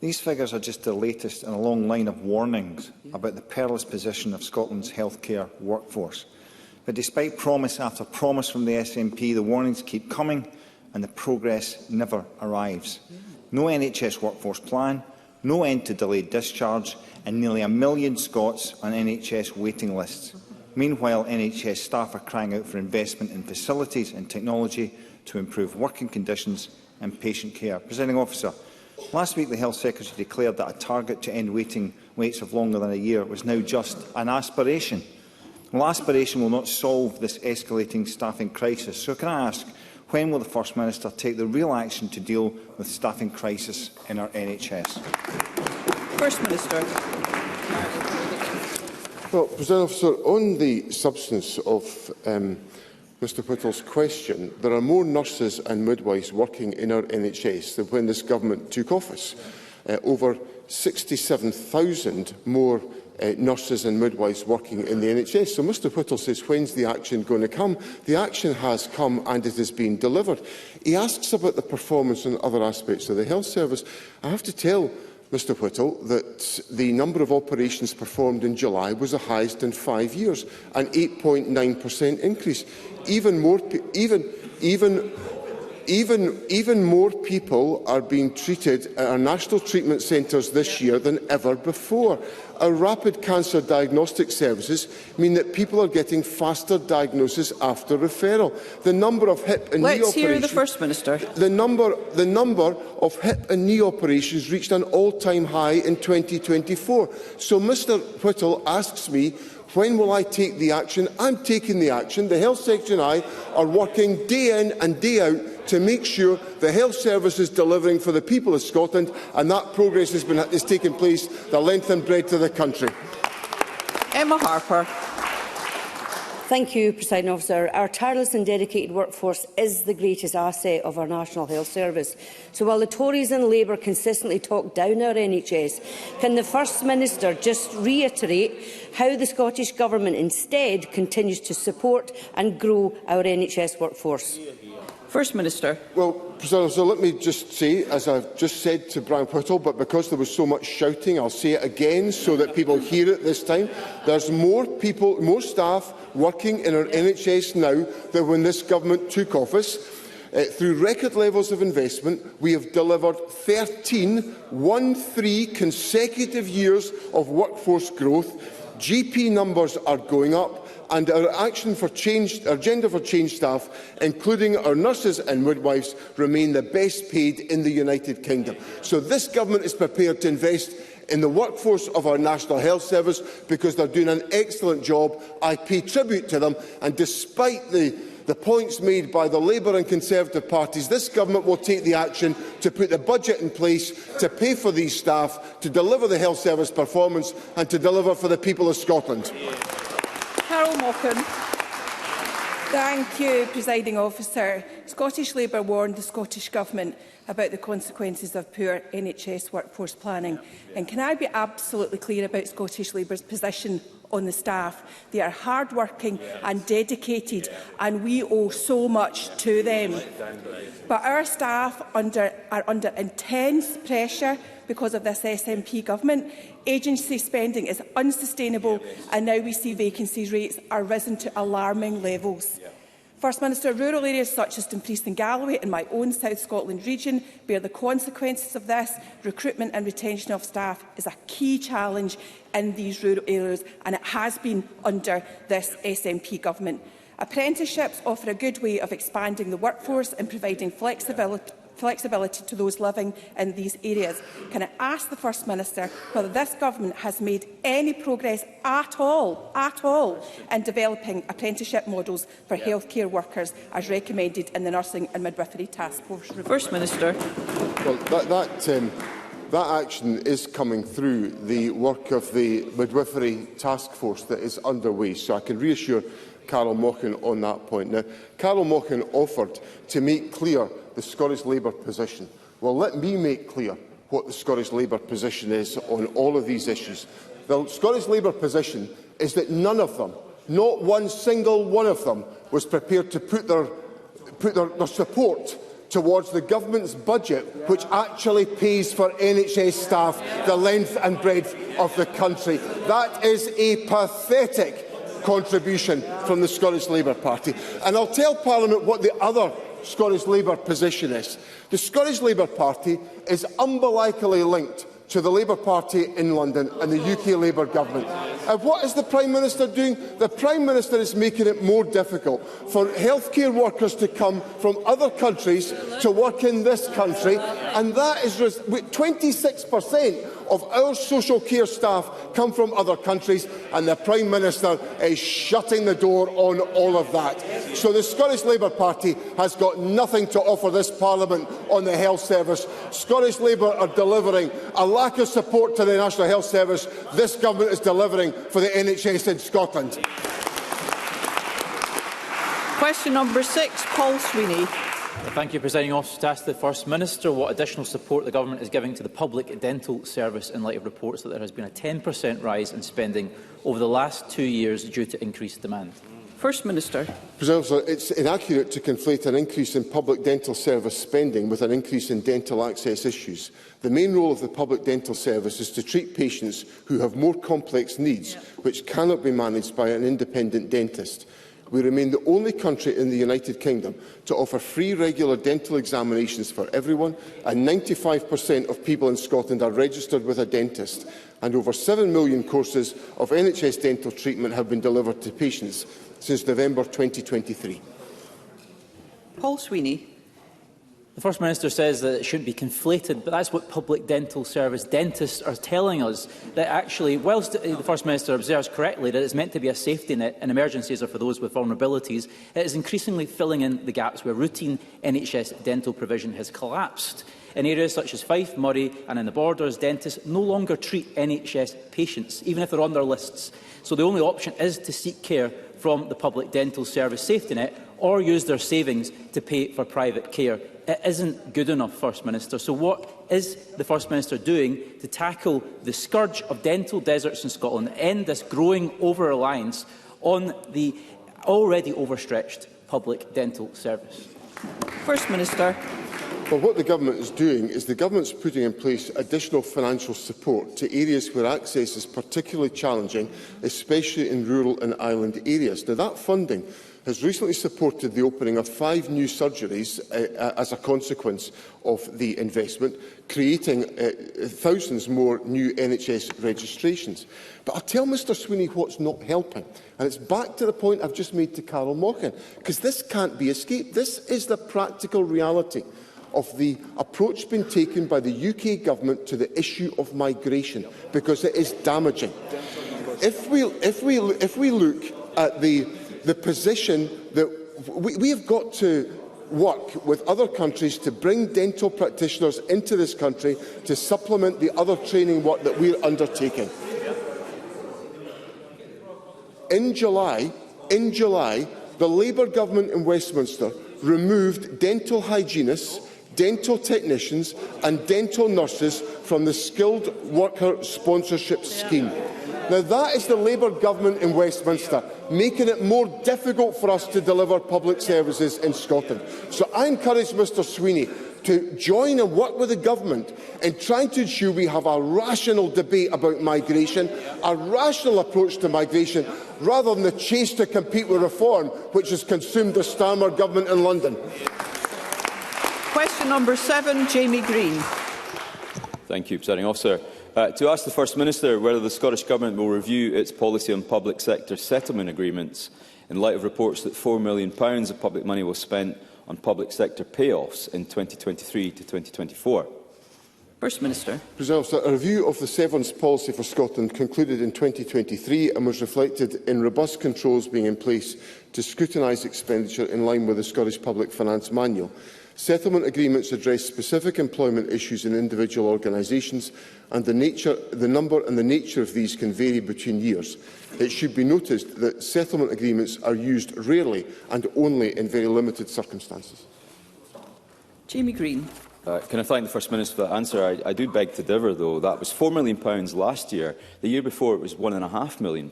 these figures are just the latest in a long line of warnings about the perilous position of Scotland's healthcare workforce. But despite promise after promise from the SNP, the warnings keep coming and the progress never arrives. No NHS workforce plan, no end to delayed discharge, and nearly 1 million Scots on NHS waiting lists. Meanwhile, NHS staff are crying out for investment in facilities and technology to improve working conditions and patient care. Presiding Officer, last week the Health Secretary declared that a target to end waits of longer than a year was now just an aspiration. Well, aspiration will not solve this escalating staffing crisis. So can I ask, when will the First Minister take the real action to deal with staffing crisis in our NHS? First Minister. Well, President Officer, on the substance of Mr Whittle's question, there are more nurses and midwives working in our NHS than when this government took office. Over 67,000 more nurses and midwives working in the NHS. So Mr Whittle says, when's the action going to come? The action has come and it is being delivered. He asks about the performance and other aspects of the health service. I have to tell Mr Whittle that the number of operations performed in July was the highest in 5 years, an 8.9% increase. Even more people are being treated at our national treatment centres this year than ever before. Our rapid cancer diagnostic services mean that people are getting faster diagnosis after referral. The number of hip and knee operations. Let's hear the First Minister. The number of hip and knee operations reached an all-time high in 2024. So Mr Whittle asks me, when will I take the action? I'm taking the action. The Health Secretary and I are working day in and day out to make sure the health service is delivering for the people of Scotland, and that progress has taken place the length and breadth of the country. Emma Harper. Thank you, Presiding Officer. Our tireless and dedicated workforce is the greatest asset of our National Health Service. So while the Tories and Labour consistently talk down our NHS, can the First Minister just reiterate how the Scottish Government instead continues to support and grow our NHS workforce? First Minister. Well, President, so let me just say, as I've just said to Brian Whittle, but because there was so much shouting, I'll say it again so that people hear it this time. There's more staff working in our NHS now than when this government took office. Through record levels of investment, we have delivered 13 consecutive years of workforce growth. GP numbers are going up, and our Agenda for Change staff, including our nurses and midwives, remain the best paid in the United Kingdom. So this government is prepared to invest in the workforce of our National Health Service because they're doing an excellent job. I pay tribute to them, and despite the points made by the Labour and Conservative parties, this government will take the action to put the budget in place to pay for these staff, to deliver the health service performance and to deliver for the people of Scotland. Carol Mockin. Thank you, Presiding Officer. Scottish Labour warned the Scottish Government about the consequences of poor NHS workforce planning. And can I be absolutely clear about Scottish Labour's position on the staff? They are hard-working and dedicated, and we owe so much to them. But our staff are under intense pressure because of this SNP government. Agency spending is unsustainable, and now we see vacancies rates are risen to alarming levels. First Minister, rural areas such as Dumfries and Galloway in my own South Scotland region bear the consequences of this. Recruitment and retention of staff is a key challenge in these rural areas, and it has been under this SNP government. Apprenticeships offer a good way of expanding the workforce and providing flexibility to those living in these areas. Can I ask the First Minister whether this government has made any progress at all in developing apprenticeship models for healthcare workers as recommended in the Nursing and Midwifery Task Force report? First Minister. Well, that action is coming through the work of the Midwifery Task Force that is underway, so I can reassure Carol Mockin on that point. Now, Carol Mockin offered to make clear the Scottish Labour position. Well, let me make clear what the Scottish Labour position is on all of these issues. The Scottish Labour position is that none of them, not one single one of them, was prepared to put their support towards the government's budget, which actually pays for NHS staff the length and breadth of the country. That is a pathetic contribution from the Scottish Labour Party. And I'll tell Parliament what the other Scottish Labour position is. The Scottish Labour Party is umbilically linked to the Labour Party in London and the UK Labour Government. And what is the Prime Minister doing? The Prime Minister is making it more difficult for healthcare workers to come from other countries to work in this country, and that is 26% of our social care staff come from other countries, and the Prime Minister is shutting the door on all of that. So the Scottish Labour Party has got nothing to offer this Parliament on the health service. Scottish Labour are delivering a lack of support to the National Health Service. This government is delivering for the NHS in Scotland. Question number 6, Paul Sweeney. Thank you, Presiding Officer. To ask the First Minister what additional support the Government is giving to the public dental service in light of reports that there has been a 10% rise in spending over the last 2 years due to increased demand. First Minister. It's inaccurate to conflate an increase in public dental service spending with an increase in dental access issues. The main role of the public dental service is to treat patients who have more complex needs, which cannot be managed by an independent dentist. We remain the only country in the United Kingdom to offer free regular dental examinations for everyone, and 95% of people in Scotland are registered with a dentist, and over 7 million courses of NHS dental treatment have been delivered to patients since November 2023. Paul Sweeney. The First Minister says that it shouldn't be conflated, but that's what public dental service dentists are telling us, that actually, whilst the First Minister observes correctly that it's meant to be a safety net and emergencies are for those with vulnerabilities, it is increasingly filling in the gaps where routine NHS dental provision has collapsed. In areas such as Fife, Moray and in the Borders, dentists no longer treat NHS patients, even if they're on their lists. So the only option is to seek care from the public dental service safety net or use their savings to pay for private care. It isn't good enough, First Minister. So what is the First Minister doing to tackle the scourge of dental deserts in Scotland, end this growing over-reliance on the already overstretched public dental service? First Minister. Well, what the Government is doing is the Government is putting in place additional financial support to areas where access is particularly challenging, especially in rural and island areas. Now, that funding has recently supported the opening of 5 new surgeries as a consequence of the investment, creating thousands more new NHS registrations. But I'll tell Mr Sweeney what's not helping, and it's back to the point I've just made to Carol Mochan, because this can't be escaped. This is the practical reality of the approach being taken by the UK Government to the issue of migration, because it is damaging. If we look at the position that we have got to work with other countries to bring dental practitioners into this country to supplement the other training work that we're undertaking. In July, the Labour Government in Westminster removed dental hygienists, dental technicians and dental nurses from the Skilled Worker Sponsorship Scheme. Now, that is the Labour Government in Westminster, making it more difficult for us to deliver public services in Scotland. So I encourage Mr Sweeney to join and work with the Government in trying to ensure we have a rational debate about migration, a rational approach to migration, rather than the chase to compete with reform, which has consumed the Starmer Government in London. Question number 7, Jamie Green. Thank you, Presiding Officer. To ask the First Minister whether the Scottish Government will review its policy on public sector settlement agreements in light of reports that £4 million of public money was spent on public sector payoffs in 2023 to 2024. First Minister. A review of the severance policy for Scotland concluded in 2023 and was reflected in robust controls being in place to scrutinise expenditure in line with the Scottish Public Finance Manual. Settlement agreements address specific employment issues in individual organisations, and the number and the nature of these can vary between years. It should be noticed that settlement agreements are used rarely and only in very limited circumstances. Jamie Green. Can I thank the First Minister for that answer? I do beg to differ, though. That was £4 million last year. The year before, it was £1.5 million.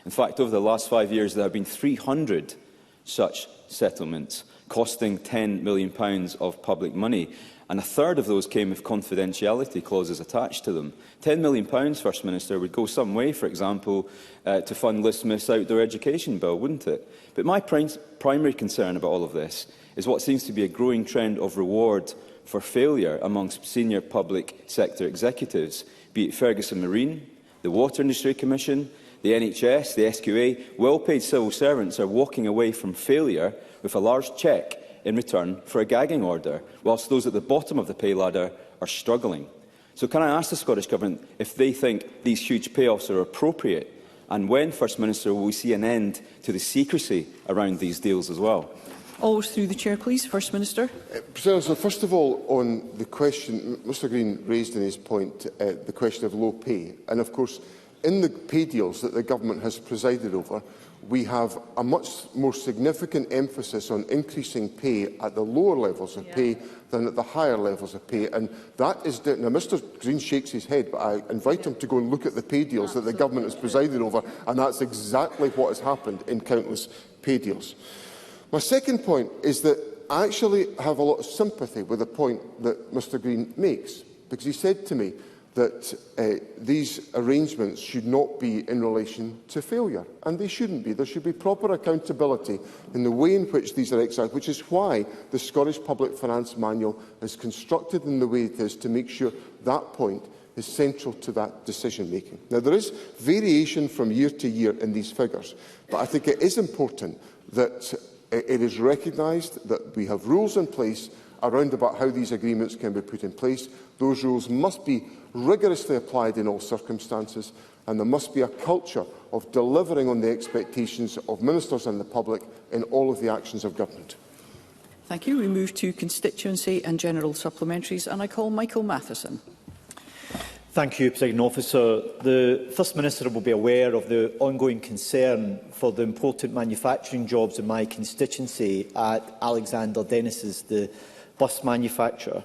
In fact, over the last 5 years, there have been 300 such settlements, costing £10 million of public money. And a third of those came with confidentiality clauses attached to them. £10 million, First Minister, would go some way, for example, to fund Liz Smith's outdoor education bill, wouldn't it? But my primary concern about all of this is what seems to be a growing trend of reward for failure amongst senior public sector executives, be it Ferguson Marine, the Water Industry Commission, the NHS, the SQA. Well-paid civil servants are walking away from failure with a large cheque in return for a gagging order, whilst those at the bottom of the pay ladder are struggling. So can I ask the Scottish Government if they think these huge payoffs are appropriate, and when, First Minister, will we see an end to the secrecy around these deals as well? Always through the Chair, please. First Minister. So first of all, on the question Mr Green raised in his point, the question of low pay. And of course, in the pay deals that the Government has presided over, we have a much more significant emphasis on increasing pay at the lower levels of pay than at the higher levels of pay. And that is now, Mr Green shakes his head, but I invite him to go and look at the pay deals that the Government has presided over, and that's exactly what has happened in countless pay deals. My second point is that I actually have a lot of sympathy with the point that Mr Green makes, because he said to me that these arrangements should not be in relation to failure, and they shouldn't be. There should be proper accountability in the way in which these are exercised, which is why the Scottish Public Finance Manual is constructed in the way it is, to make sure that point is central to that decision-making. Now, there is variation from year to year in these figures, but I think it is important that it is recognised that we have rules in place around about how these agreements can be put in place. Those rules must be rigorously applied in all circumstances, and there must be a culture of delivering on the expectations of ministers and the public in all of the actions of government. Thank you. We move to constituency and general supplementaries, and I call Michael Matheson. Thank you, Presiding Officer. The First Minister will be aware of the ongoing concern for the important manufacturing jobs in my constituency at Alexander Dennis's, the bus manufacturer.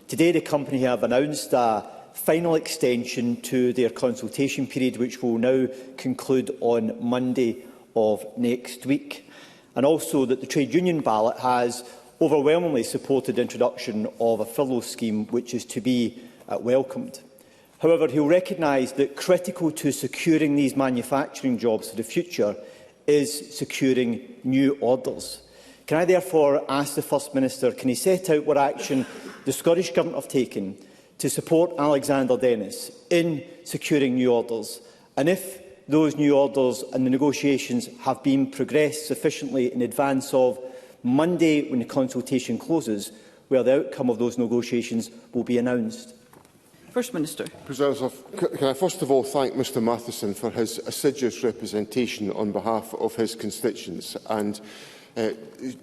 Today, the company have announced a final extension to their consultation period, which will now conclude on Monday of next week, and also that the trade union ballot has overwhelmingly supported the introduction of a furlough scheme, which is to be welcomed. However, he will recognise that critical to securing these manufacturing jobs for the future is securing new orders. Can I therefore ask the First Minister, can he set out what action the Scottish Government have taken to support Alexander Dennis in securing new orders, and if those new orders and the negotiations have been progressed sufficiently in advance of Monday, when the consultation closes, where the outcome of those negotiations will be announced? First Minister. Can I first of all thank Mr Matheson for his assiduous representation on behalf of his constituents, and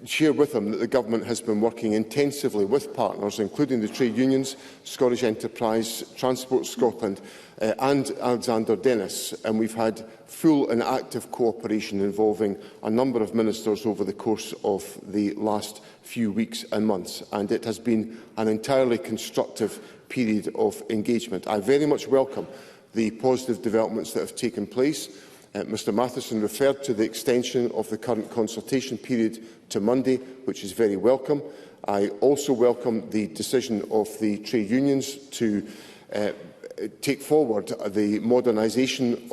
share with him that the Government has been working intensively with partners, including the trade unions, Scottish Enterprise, Transport Scotland and Alexander Dennis, and we've had full and active cooperation involving a number of ministers over the course of the last few weeks and months, and it has been an entirely constructive period of engagement. I very much welcome the positive developments that have taken place. Mr Matheson referred to the extension of the current consultation period to Monday, which is very welcome. I also welcome the decision of the trade unions to take forward the modernisation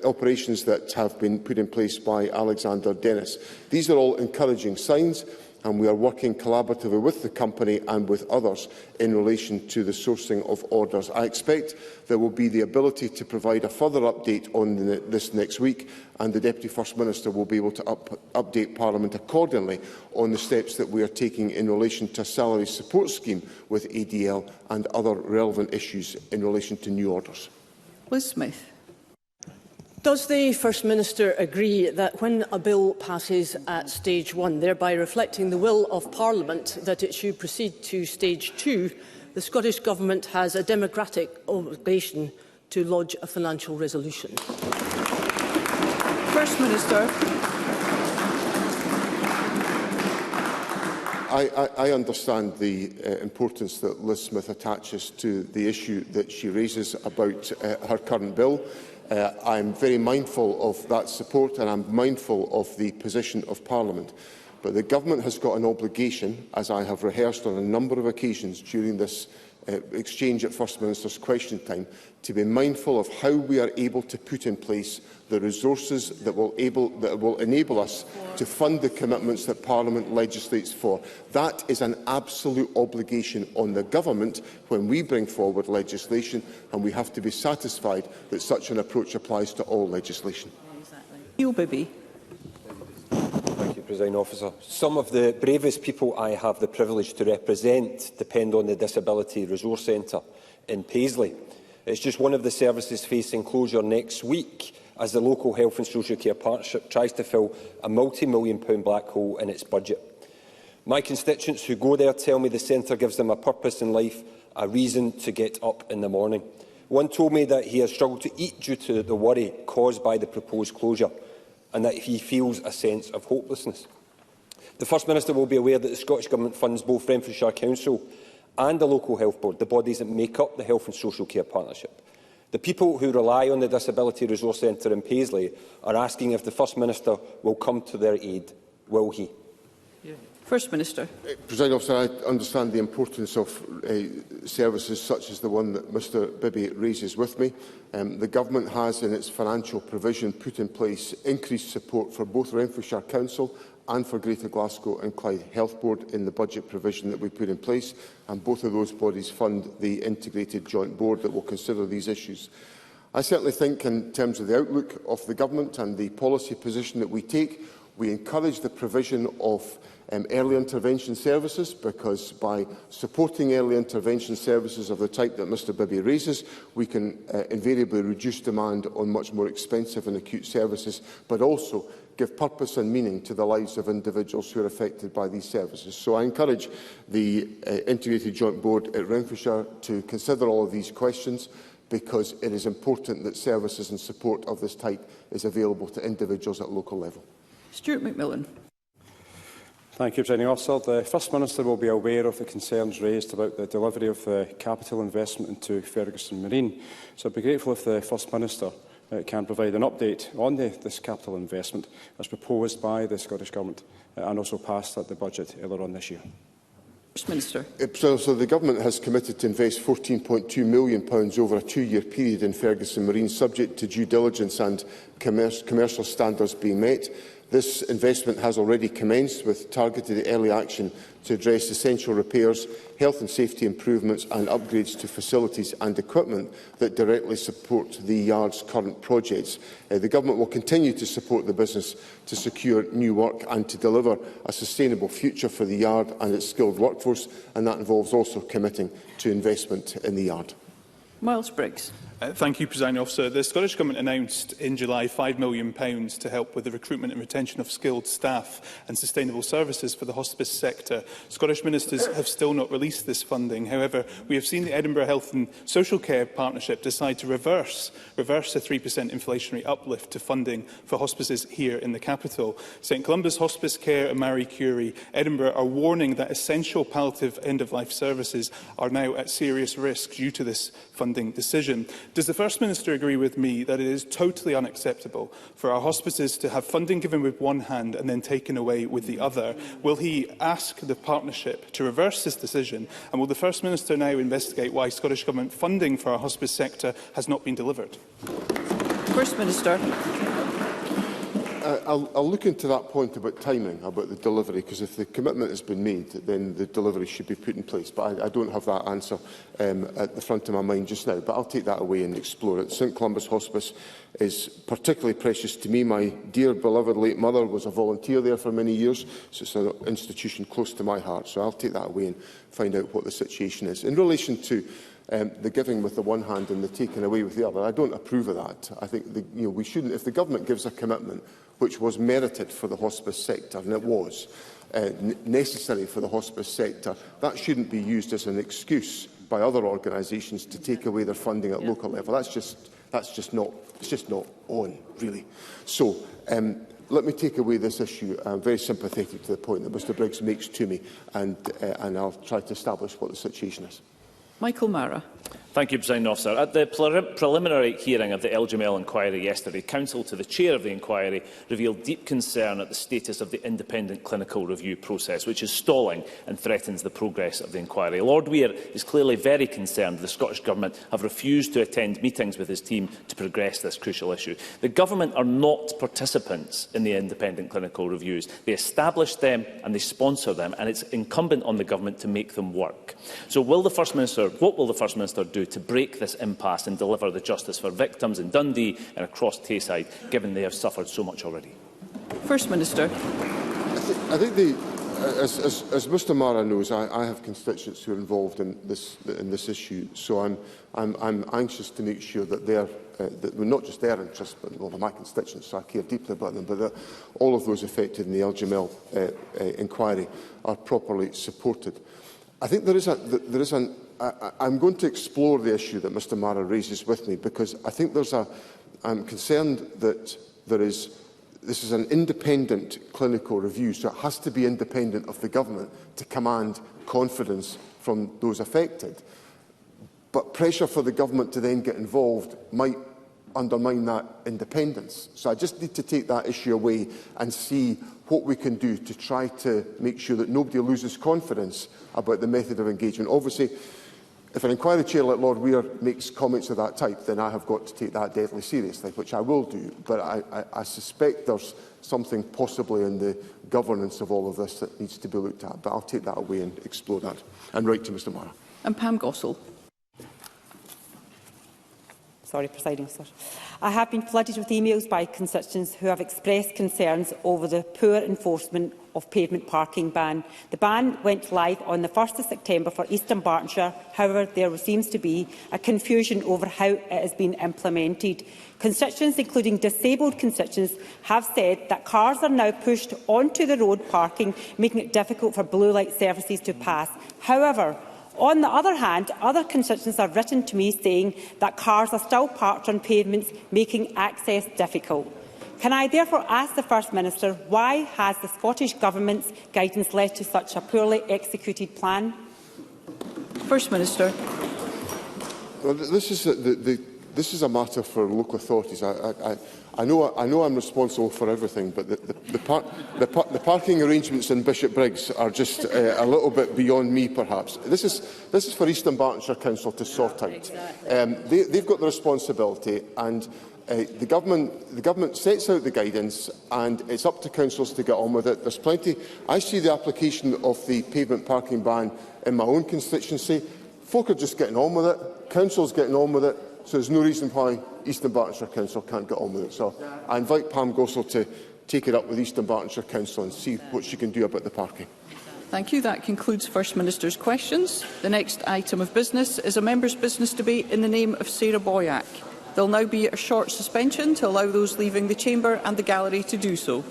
operations that have been put in place by Alexander Dennis. These are all encouraging signs, and we are working collaboratively with the company and with others in relation to the sourcing of orders. I expect there will be the ability to provide a further update on this next week, and the Deputy First Minister will be able to update Parliament accordingly on the steps that we are taking in relation to a salary support scheme with ADL and other relevant issues in relation to new orders. Liz Smith. Does the First Minister agree that when a bill passes at stage 1, thereby reflecting the will of Parliament that it should proceed to stage 2, the Scottish Government has a democratic obligation to lodge a financial resolution? First Minister. I understand the importance that Liz Smith attaches to the issue that she raises about her current bill. I am very mindful of that support, and I am mindful of the position of Parliament. But the Government has got an obligation, as I have rehearsed on a number of occasions during this exchange at First Minister's question time, to be mindful of how we are able to put in place the resources that will enable us to fund the commitments that Parliament legislates for. That is an absolute obligation on the Government when we bring forward legislation, and we have to be satisfied that such an approach applies to all legislation. Thank you, Presiding Officer. Some of the bravest people I have the privilege to represent depend on the Disability Resource Centre in Paisley. It's just one of the services facing closure next week as the local Health and Social Care Partnership tries to fill a multi-million-pound black hole in its budget. My constituents who go there tell me the centre gives them a purpose in life, a reason to get up in the morning. One told me that he has struggled to eat due to the worry caused by the proposed closure, and that he feels a sense of hopelessness. The First Minister will be aware that the Scottish Government funds both Renfrewshire Council and the local health board, the bodies that make up the Health and Social Care Partnership. The people who rely on the Disability Resource Centre in Paisley are asking if the First Minister will come to their aid. Will he? First Minister. Presiding Officer, I understand the importance of services such as the one that Mr Bibby raises with me. The Government has, in its financial provision, put in place increased support for both Renfrewshire Council and for Greater Glasgow and Clyde Health Board in the budget provision that we put in place, and both of those bodies fund the integrated joint board that will consider these issues. I certainly think, in terms of the outlook of the Government and the policy position that we take, we encourage the provision of early intervention services, because by supporting early intervention services of the type that Mr Bibby raises, we can invariably reduce demand on much more expensive and acute services, but also give purpose and meaning to the lives of individuals who are affected by these services. So I encourage the Integrated Joint Board at Renfrewshire to consider all of these questions, because it is important that services and support of this type is available to individuals at local level. Stuart McMillan. Thank you, Presiding Officer. The First Minister will be aware of the concerns raised about the delivery of the capital investment into Ferguson Marine. So I would be grateful if the First Minister can provide an update on this capital investment as proposed by the Scottish Government and also passed at the budget earlier on this year. First Minister. So the Government has committed to invest £14.2 million over a two-year period in Ferguson Marine, subject to due diligence and commercial standards being met. This investment has already commenced with targeted early action to address essential repairs, health and safety improvements and upgrades to facilities and equipment that directly support the Yard's current projects. The Government will continue to support the business to secure new work and to deliver a sustainable future for the Yard and its skilled workforce, and that involves also committing to investment in the Yard. Miles Briggs. Thank you, Presiding Officer. The Scottish Government announced in July £5 million to help with the recruitment and retention of skilled staff and sustainable services for the hospice sector. Scottish ministers have still not released this funding. However, we have seen the Edinburgh Health and Social Care Partnership decide to reverse a 3% inflationary uplift to funding for hospices here in the capital. St Columba's Hospice Care and Marie Curie Edinburgh are warning that essential palliative end-of-life services are now at serious risk due to this funding decision. Does the First Minister agree with me that it is totally unacceptable for our hospices to have funding given with one hand and then taken away with the other? Will he ask the partnership to reverse this decision? And will the First Minister now investigate why Scottish Government funding for our hospice sector has not been delivered? First Minister. I'll look into that point about timing, about the delivery, because if the commitment has been made, then the delivery should be put in place. But I don't have that answer at the front of my mind just now, but I'll take that away and explore it. St Columba's Hospice is particularly precious to me. My dear beloved late mother was a volunteer there for many years, so it's an institution close to my heart. So I'll take that away and find out what the situation is. In relation to the giving with the one hand and the taking away with the other, I don't approve of that. I think we shouldn't. If the Government gives a commitment which was merited for the hospice sector, and it was necessary for the hospice sector, that shouldn't be used as an excuse by other organisations to take away their funding at local level. That's just not on, really. So let me take away this issue. I'm very sympathetic to the point that Mr Briggs makes to me, and I'll try to establish what the situation is. Michael Mara. Thank you, Presiding Officer. At the preliminary hearing of the LGML inquiry yesterday, counsel to the chair of the inquiry revealed deep concern at the status of the independent clinical review process, which is stalling and threatens the progress of the inquiry. Lord Weir is clearly very concerned the Scottish Government have refused to attend meetings with his team to progress this crucial issue. The Government are not participants in the independent clinical reviews. They establish them and they sponsor them, and it's incumbent on the Government to make them work. So what will the First Minister do to break this impasse and deliver the justice for victims in Dundee and across Tayside, given they have suffered so much already? First Minister. I think as Mr Mara knows, I have constituents who are involved in this issue, so I'm anxious to make sure that not just their interests, but well, my constituents, so I care deeply about them, but that all of those affected in the LGML inquiry are properly supported. I think I'm going to explore the issue that Mr Mara raises with me, because I think I'm concerned that this is an independent clinical review, so it has to be independent of the Government to command confidence from those affected. But pressure for the Government to then get involved might undermine that independence. So I just need to take that issue away and see what we can do to try to make sure that nobody loses confidence about the method of engagement. Obviously, if an inquiry chair like Lord Weir makes comments of that type, then I have got to take that deadly seriously, which I will do. But I suspect there's something possibly in the governance of all of this that needs to be looked at. But I'll take that away and explore that. And write to Mr Mara. And Pam Gossel. Sorry, Presiding Officer. I have been flooded with emails by constituents who have expressed concerns over the poor enforcement of pavement parking ban. The ban went live on the 1st of September for Eastern Bartonshire. However, there seems to be a confusion over how it has been implemented. Constituents, including disabled constituents, have said that cars are now pushed onto the road parking, making it difficult for blue light services to pass. However, on the other hand, other constituents have written to me saying that cars are still parked on pavements, making access difficult. Can I therefore ask the First Minister, why has the Scottish Government's guidance led to such a poorly executed plan? First Minister. Well, this is a matter for local authorities. I know I'm responsible for everything, but the parking arrangements in Bishop Briggs are just a little bit beyond me, perhaps. This is for Eastern Bartonshire Council to sort out. They've got the responsibility, and the government sets out the guidance, and it's up to councils to get on with it. There's plenty. I see the application of the pavement parking ban in my own constituency. Folk are just getting on with it. Council's getting on with it. So there's no reason why Eastern Bartonshire Council can't get on with it. So I invite Pam Gossel to take it up with Eastern Bartonshire Council and see what she can do about the parking. Thank you. That concludes First Minister's questions. The next item of business is a member's business debate in the name of Sarah Boyack. There will now be a short suspension to allow those leaving the chamber and the gallery to do so.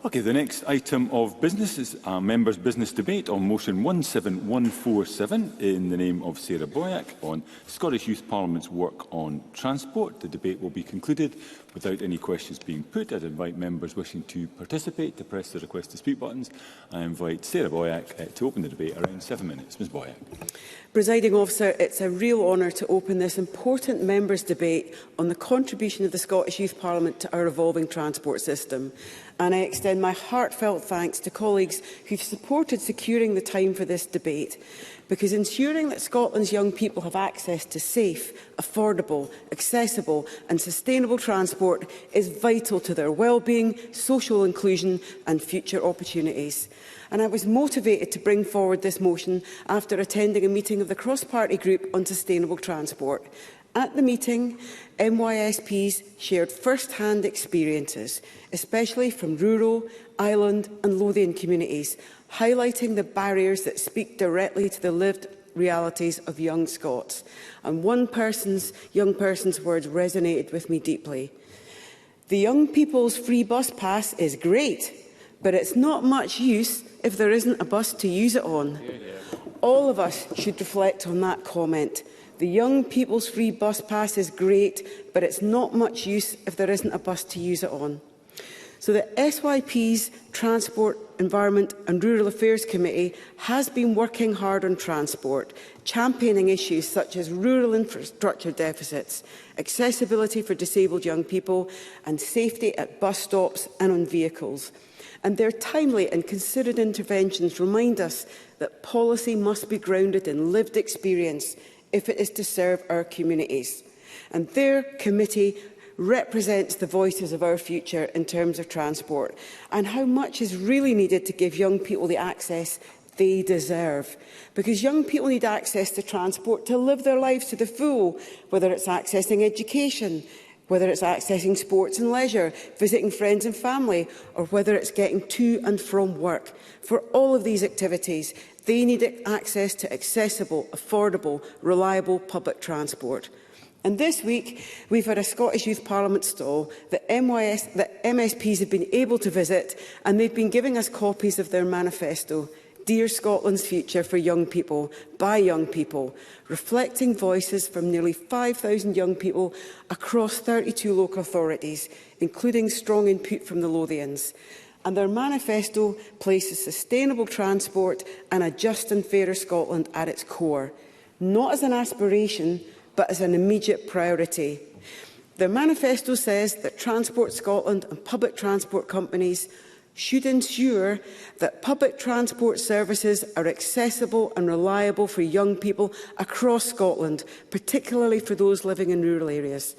Okay, the next item of business is a members' business debate on motion 17147 in the name of Sarah Boyack on Scottish Youth Parliament's work on transport. The debate will be concluded without any questions being put. I'd invite members wishing to participate to press the request to speak buttons. I invite Sarah Boyack to open the debate around 7 minutes. Ms Boyack. Presiding Officer, it's a real honour to open this important members' debate on the contribution of the Scottish Youth Parliament to our evolving transport system. And I extend my heartfelt thanks to colleagues who've supported securing the time for this debate, because ensuring that Scotland's young people have access to safe, affordable, accessible and sustainable transport is vital to their well-being, social inclusion and future opportunities. And I was motivated to bring forward this motion after attending a meeting of the cross-party group on sustainable transport. At the meeting, MYSPs shared first-hand experiences, especially from rural, island and Lothian communities, highlighting the barriers that speak directly to the lived realities of young Scots. And one young person's words resonated with me deeply. The young people's free bus pass is great, but it's not much use if there isn't a bus to use it on. All of us should reflect on that comment. The young people's free bus pass is great, but it's not much use if there isn't a bus to use it on. So the SYP's Transport, Environment and Rural Affairs Committee has been working hard on transport, championing issues such as rural infrastructure deficits, accessibility for disabled young people and safety at bus stops and on vehicles. And their timely and considered interventions remind us that policy must be grounded in lived experience if it is to serve our communities. And their committee represents the voices of our future in terms of transport and how much is really needed to give young people the access they deserve. Because young people need access to transport to live their lives to the full, whether it's accessing education, whether it's accessing sports and leisure, visiting friends and family, or whether it's getting to and from work. For all of these activities, they need access to accessible, affordable, reliable public transport. And this week, we've had a Scottish Youth Parliament stall that MSPs have been able to visit, and they've been giving us copies of their manifesto, Dear Scotland's Future for Young People, by young people, reflecting voices from nearly 5,000 young people across 32 local authorities, including strong input from the Lothians. And their manifesto places sustainable transport and a just and fairer Scotland at its core, not as an aspiration, but as an immediate priority. Their manifesto says that Transport Scotland and public transport companies should ensure that public transport services are accessible and reliable for young people across Scotland, particularly for those living in rural areas.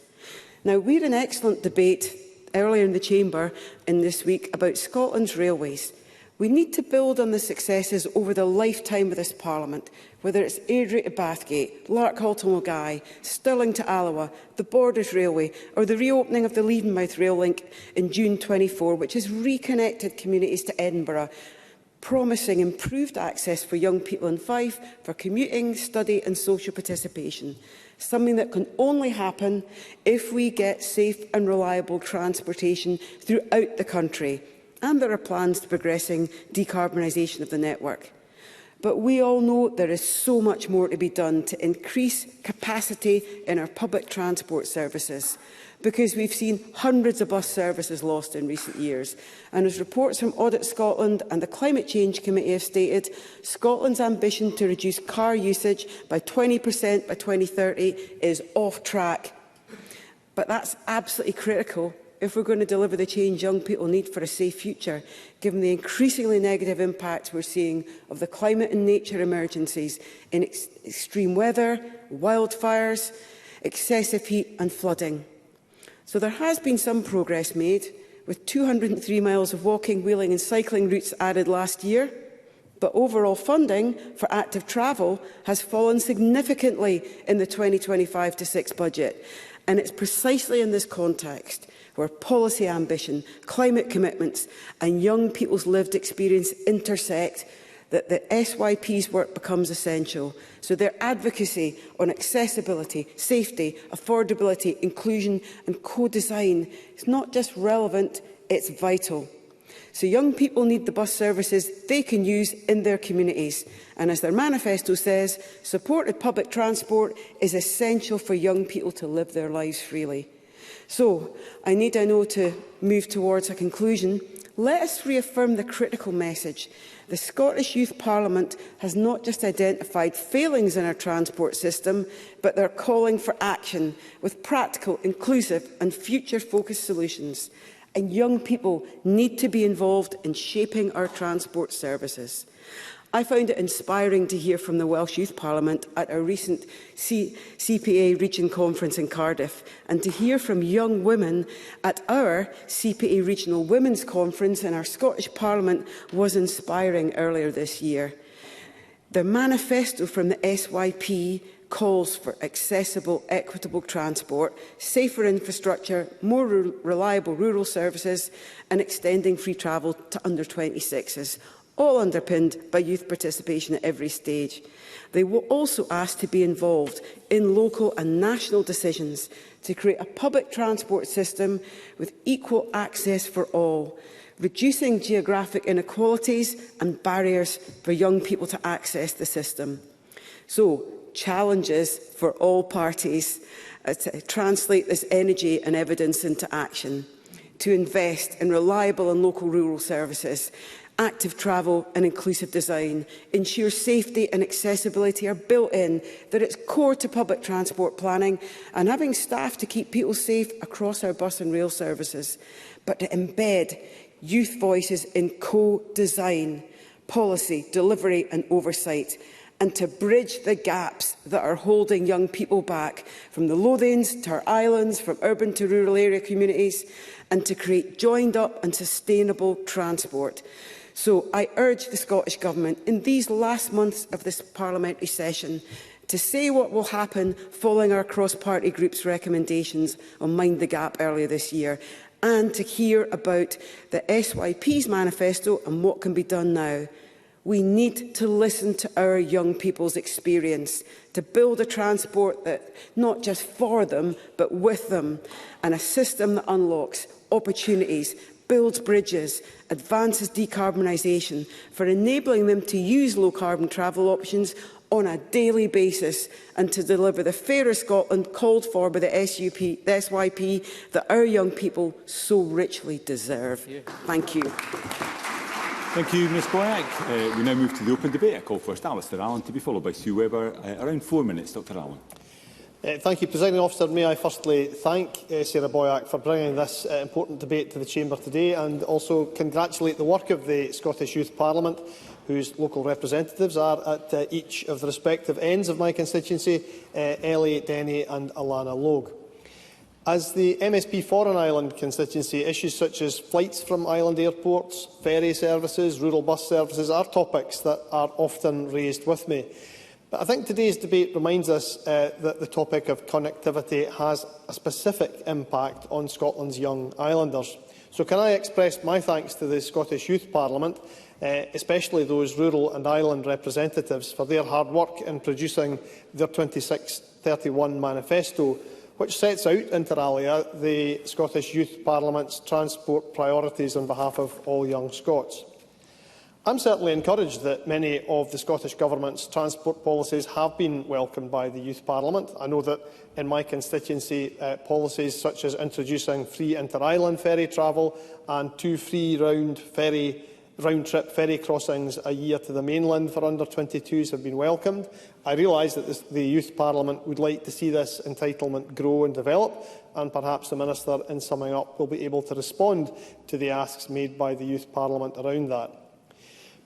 Now, we had an excellent debate earlier in the Chamber in this week about Scotland's railways. We need to build on the successes over the lifetime of this Parliament, whether it's Airdrie to Bathgate, Larkhall to Mulgai, Stirling to Alloa, the Borders Railway, or the reopening of the Leavenmouth Rail Link in June 24, which has reconnected communities to Edinburgh, promising improved access for young people in Fife for commuting, study and social participation, something that can only happen if we get safe and reliable transportation throughout the country. And there are plans to progressing decarbonisation of the network. But we all know there is so much more to be done to increase capacity in our public transport services, because we've seen hundreds of bus services lost in recent years. And as reports from Audit Scotland and the Climate Change Committee have stated, Scotland's ambition to reduce car usage by 20% by 2030 is off track. But that's absolutely critical if we're going to deliver the change young people need for a safe future, given the increasingly negative impacts we're seeing of the climate and nature emergencies in extreme weather, wildfires, excessive heat and flooding. So there has been some progress made, with 203 miles of walking, wheeling and cycling routes added last year, but overall funding for active travel has fallen significantly in the 2025-26 budget. And it's precisely in this context where policy ambition, climate commitments and young people's lived experience intersect that the SYP's work becomes essential. So their advocacy on accessibility, safety, affordability, inclusion and co-design is not just relevant, it's vital. So young people need the bus services they can use in their communities. And as their manifesto says, supported public transport is essential for young people to live their lives freely. So I know, to move towards a conclusion. Let us reaffirm the critical message. The Scottish Youth Parliament has not just identified failings in our transport system, but they're calling for action with practical, inclusive and future-focused solutions. And young people need to be involved in shaping our transport services. I found it inspiring to hear from the Welsh Youth Parliament at our recent CPA Region Conference in Cardiff, and to hear from young women at our CPA Regional Women's Conference in our Scottish Parliament was inspiring earlier this year. The manifesto from the SYP calls for accessible, equitable transport, safer infrastructure, more reliable rural services and extending free travel to under 26s. All underpinned by youth participation at every stage. They will also ask to be involved in local and national decisions to create a public transport system with equal access for all, reducing geographic inequalities and barriers for young people to access the system. So, challenges for all parties to translate this energy and evidence into action, to invest in reliable and local rural services, active travel and inclusive design, ensure safety and accessibility are built in, that it's core to public transport planning, and having staff to keep people safe across our bus and rail services, but to embed youth voices in co-design, policy, delivery and oversight, and to bridge the gaps that are holding young people back from the Lothians to our islands, from urban to rural area communities, and to create joined-up and sustainable transport. So I urge the Scottish Government in these last months of this parliamentary session to say what will happen following our cross-party group's recommendations on Mind the Gap earlier this year, and to hear about the SYP's manifesto and what can be done now. We need to listen to our young people's experience, to build a transport that not just for them, but with them, and a system that unlocks opportunities, builds bridges, advances decarbonisation, for enabling them to use low-carbon travel options on a daily basis and to deliver the fairer Scotland called for by the SYP that our young people so richly deserve. Thank you. Thank you, Ms Boyack. We now move to the open debate. I call first Alistair Allen to be followed by Sue Webber. Around 4 minutes, Dr Allen. Thank you, Presiding Officer. May I firstly thank Sarah Boyack for bringing this important debate to the Chamber today, and also congratulate the work of the Scottish Youth Parliament, whose local representatives are at each of the respective ends of my constituency, Ellie, Denny and Alana Logue. As the MSP for an Island constituency, issues such as flights from island airports, ferry services, rural bus services are topics that are often raised with me. But I think today's debate reminds us that the topic of connectivity has a specific impact on Scotland's young islanders. So can I express my thanks to the Scottish Youth Parliament, especially those rural and island representatives, for their hard work in producing their 2631 manifesto, which sets out inter alia the Scottish Youth Parliament's transport priorities on behalf of all young Scots. I'm certainly encouraged that many of the Scottish Government's transport policies have been welcomed by the Youth Parliament. I know that in my constituency, policies such as introducing free inter-island ferry travel and 2 free round-trip ferry crossings a year to the mainland for under-22s have been welcomed. I realise that the Youth Parliament would like to see this entitlement grow and develop, and perhaps the Minister, in summing up, will be able to respond to the asks made by the Youth Parliament around that.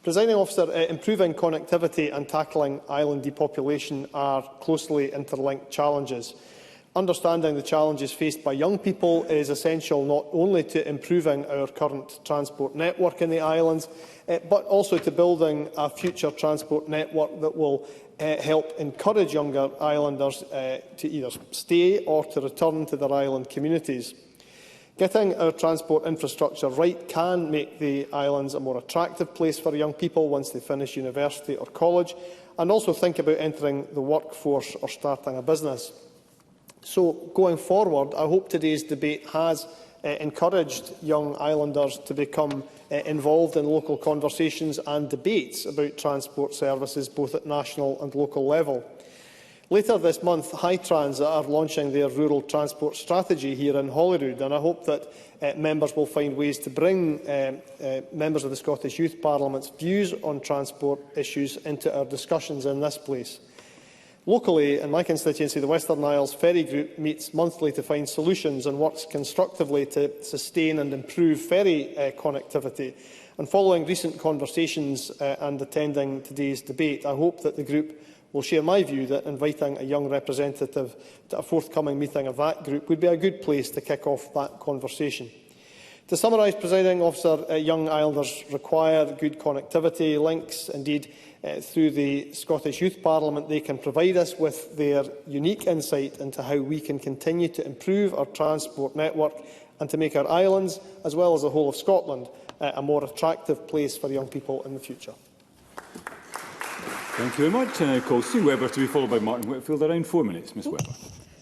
Presiding Officer, improving connectivity and tackling island depopulation are closely interlinked challenges. Understanding the challenges faced by young people is essential not only to improving our current transport network in the islands, but also to building a future transport network that will help encourage younger islanders to either stay or to return to their island communities. Getting our transport infrastructure right can make the islands a more attractive place for young people once they finish university or college, and also think about entering the workforce or starting a business. So, going forward, I hope today's debate has encouraged young islanders to become involved in local conversations and debates about transport services, both at national and local level. Later this month, High Transit are launching their rural transport strategy here in Holyrood, and I hope that members will find ways to bring members of the Scottish Youth Parliament's views on transport issues into our discussions in this place. Locally, in my constituency, the Western Isles Ferry Group meets monthly to find solutions and works constructively to sustain and improve ferry connectivity. And following recent conversations and attending today's debate, I hope that the group will share my view that inviting a young representative to a forthcoming meeting of that group would be a good place to kick off that conversation. To summarise, Presiding Officer, young islanders require good connectivity links. Indeed, through the Scottish Youth Parliament, they can provide us with their unique insight into how we can continue to improve our transport network and to make our islands, as well as the whole of Scotland, a more attractive place for young people in the future. Thank you very much. And I call Sue Webber to be followed by Martin Whitfield. Around 4 minutes. Ms Webber.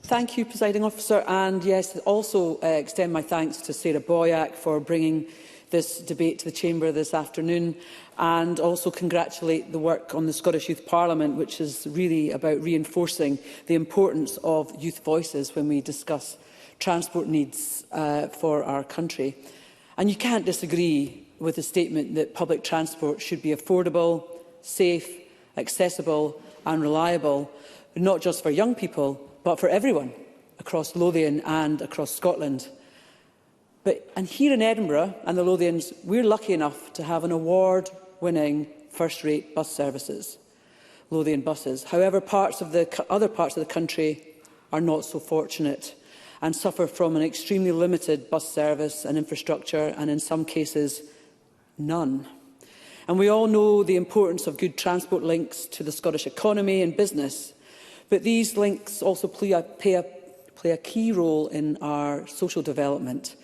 Thank you, Presiding Officer. And yes, also extend my thanks to Sarah Boyack for bringing this debate to the Chamber this afternoon, and also congratulate the work on the Scottish Youth Parliament, which is really about reinforcing the importance of youth voices when we discuss transport needs for our country. And you can't disagree with the statement that public transport should be affordable, safe, accessible and reliable, not just for young people, but for everyone across Lothian and across Scotland. And here in Edinburgh and the Lothians, we're lucky enough to have an award-winning first-rate bus services, Lothian buses. However, other parts of the country are not so fortunate and suffer from an extremely limited bus service and infrastructure, and in some cases, none. And we all know the importance of good transport links to the Scottish economy and business, but these links also play a key role in our social development.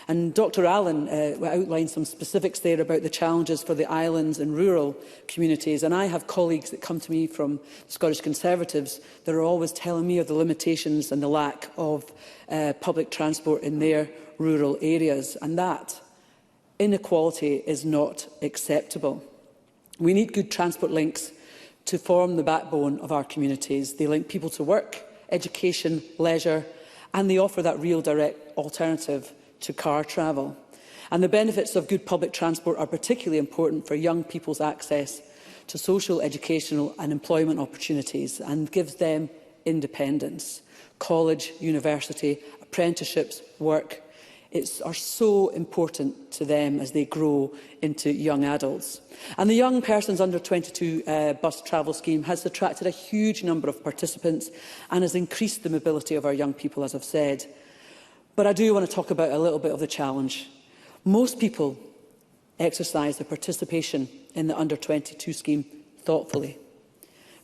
And Dr Allen outlined some specifics there about the challenges for the islands and rural communities. And I have colleagues that come to me from Scottish Conservatives that are always telling me of the limitations and the lack of public transport in their rural areas. And that inequality is not acceptable. We need good transport links to form the backbone of our communities. They link people to work, education, leisure, and they offer that real direct alternative to car travel. And the benefits of good public transport are particularly important for young people's access to social, educational and employment opportunities, and gives them independence. College, university, apprenticeships, work are so important to them as they grow into young adults. And the Young Persons Under 22 bus travel scheme has attracted a huge number of participants and has increased the mobility of our young people, as I've said. But I do want to talk about a little bit of the challenge. Most people exercise their participation in the Under 22 scheme thoughtfully.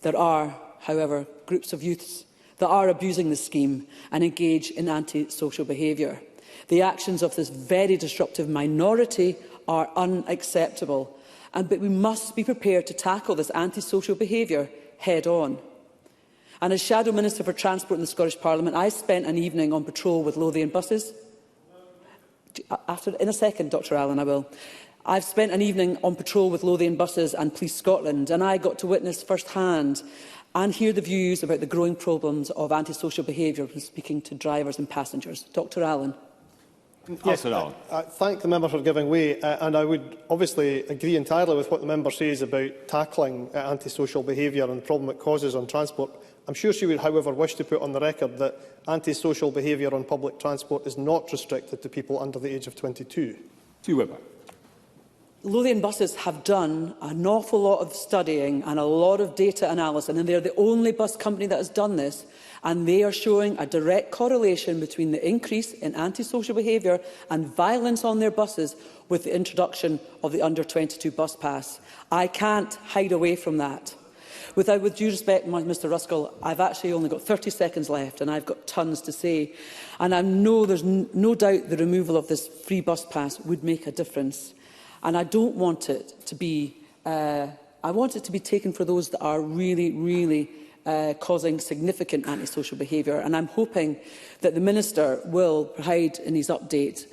There are, however, groups of youths that are abusing the scheme and engage in anti-social behaviour. The actions of this very disruptive minority are unacceptable, but we must be prepared to tackle this anti-social behaviour head-on. And as Shadow Minister for Transport in the Scottish Parliament, I spent an evening on patrol with Lothian buses. In a second, Dr Allen, I will. I've spent an evening on patrol with Lothian buses and Police Scotland, and I got to witness firsthand and hear the views about the growing problems of antisocial behaviour when speaking to drivers and passengers. Dr Allen. Yes, I thank the member for giving way, and I would obviously agree entirely with what the member says about tackling antisocial behaviour and the problem it causes on transport. I'm sure she would, however, wish to put on the record that antisocial behaviour on public transport is not restricted to people under the age of 22. Sue Webber. Lothian buses have done an awful lot of studying and a lot of data analysis, and they're the only bus company that has done this, and they are showing a direct correlation between the increase in antisocial behaviour and violence on their buses with the introduction of the Under 22 bus pass. I can't hide away from that. With due respect, Mr Ruskell, I've actually only got 30 seconds left and I've got tons to say. And I know there's no doubt the removal of this free bus pass would make a difference. And I don't want it to be, I want it to be taken for those that are really causing significant antisocial behaviour. And I'm hoping that the Minister will provide in his update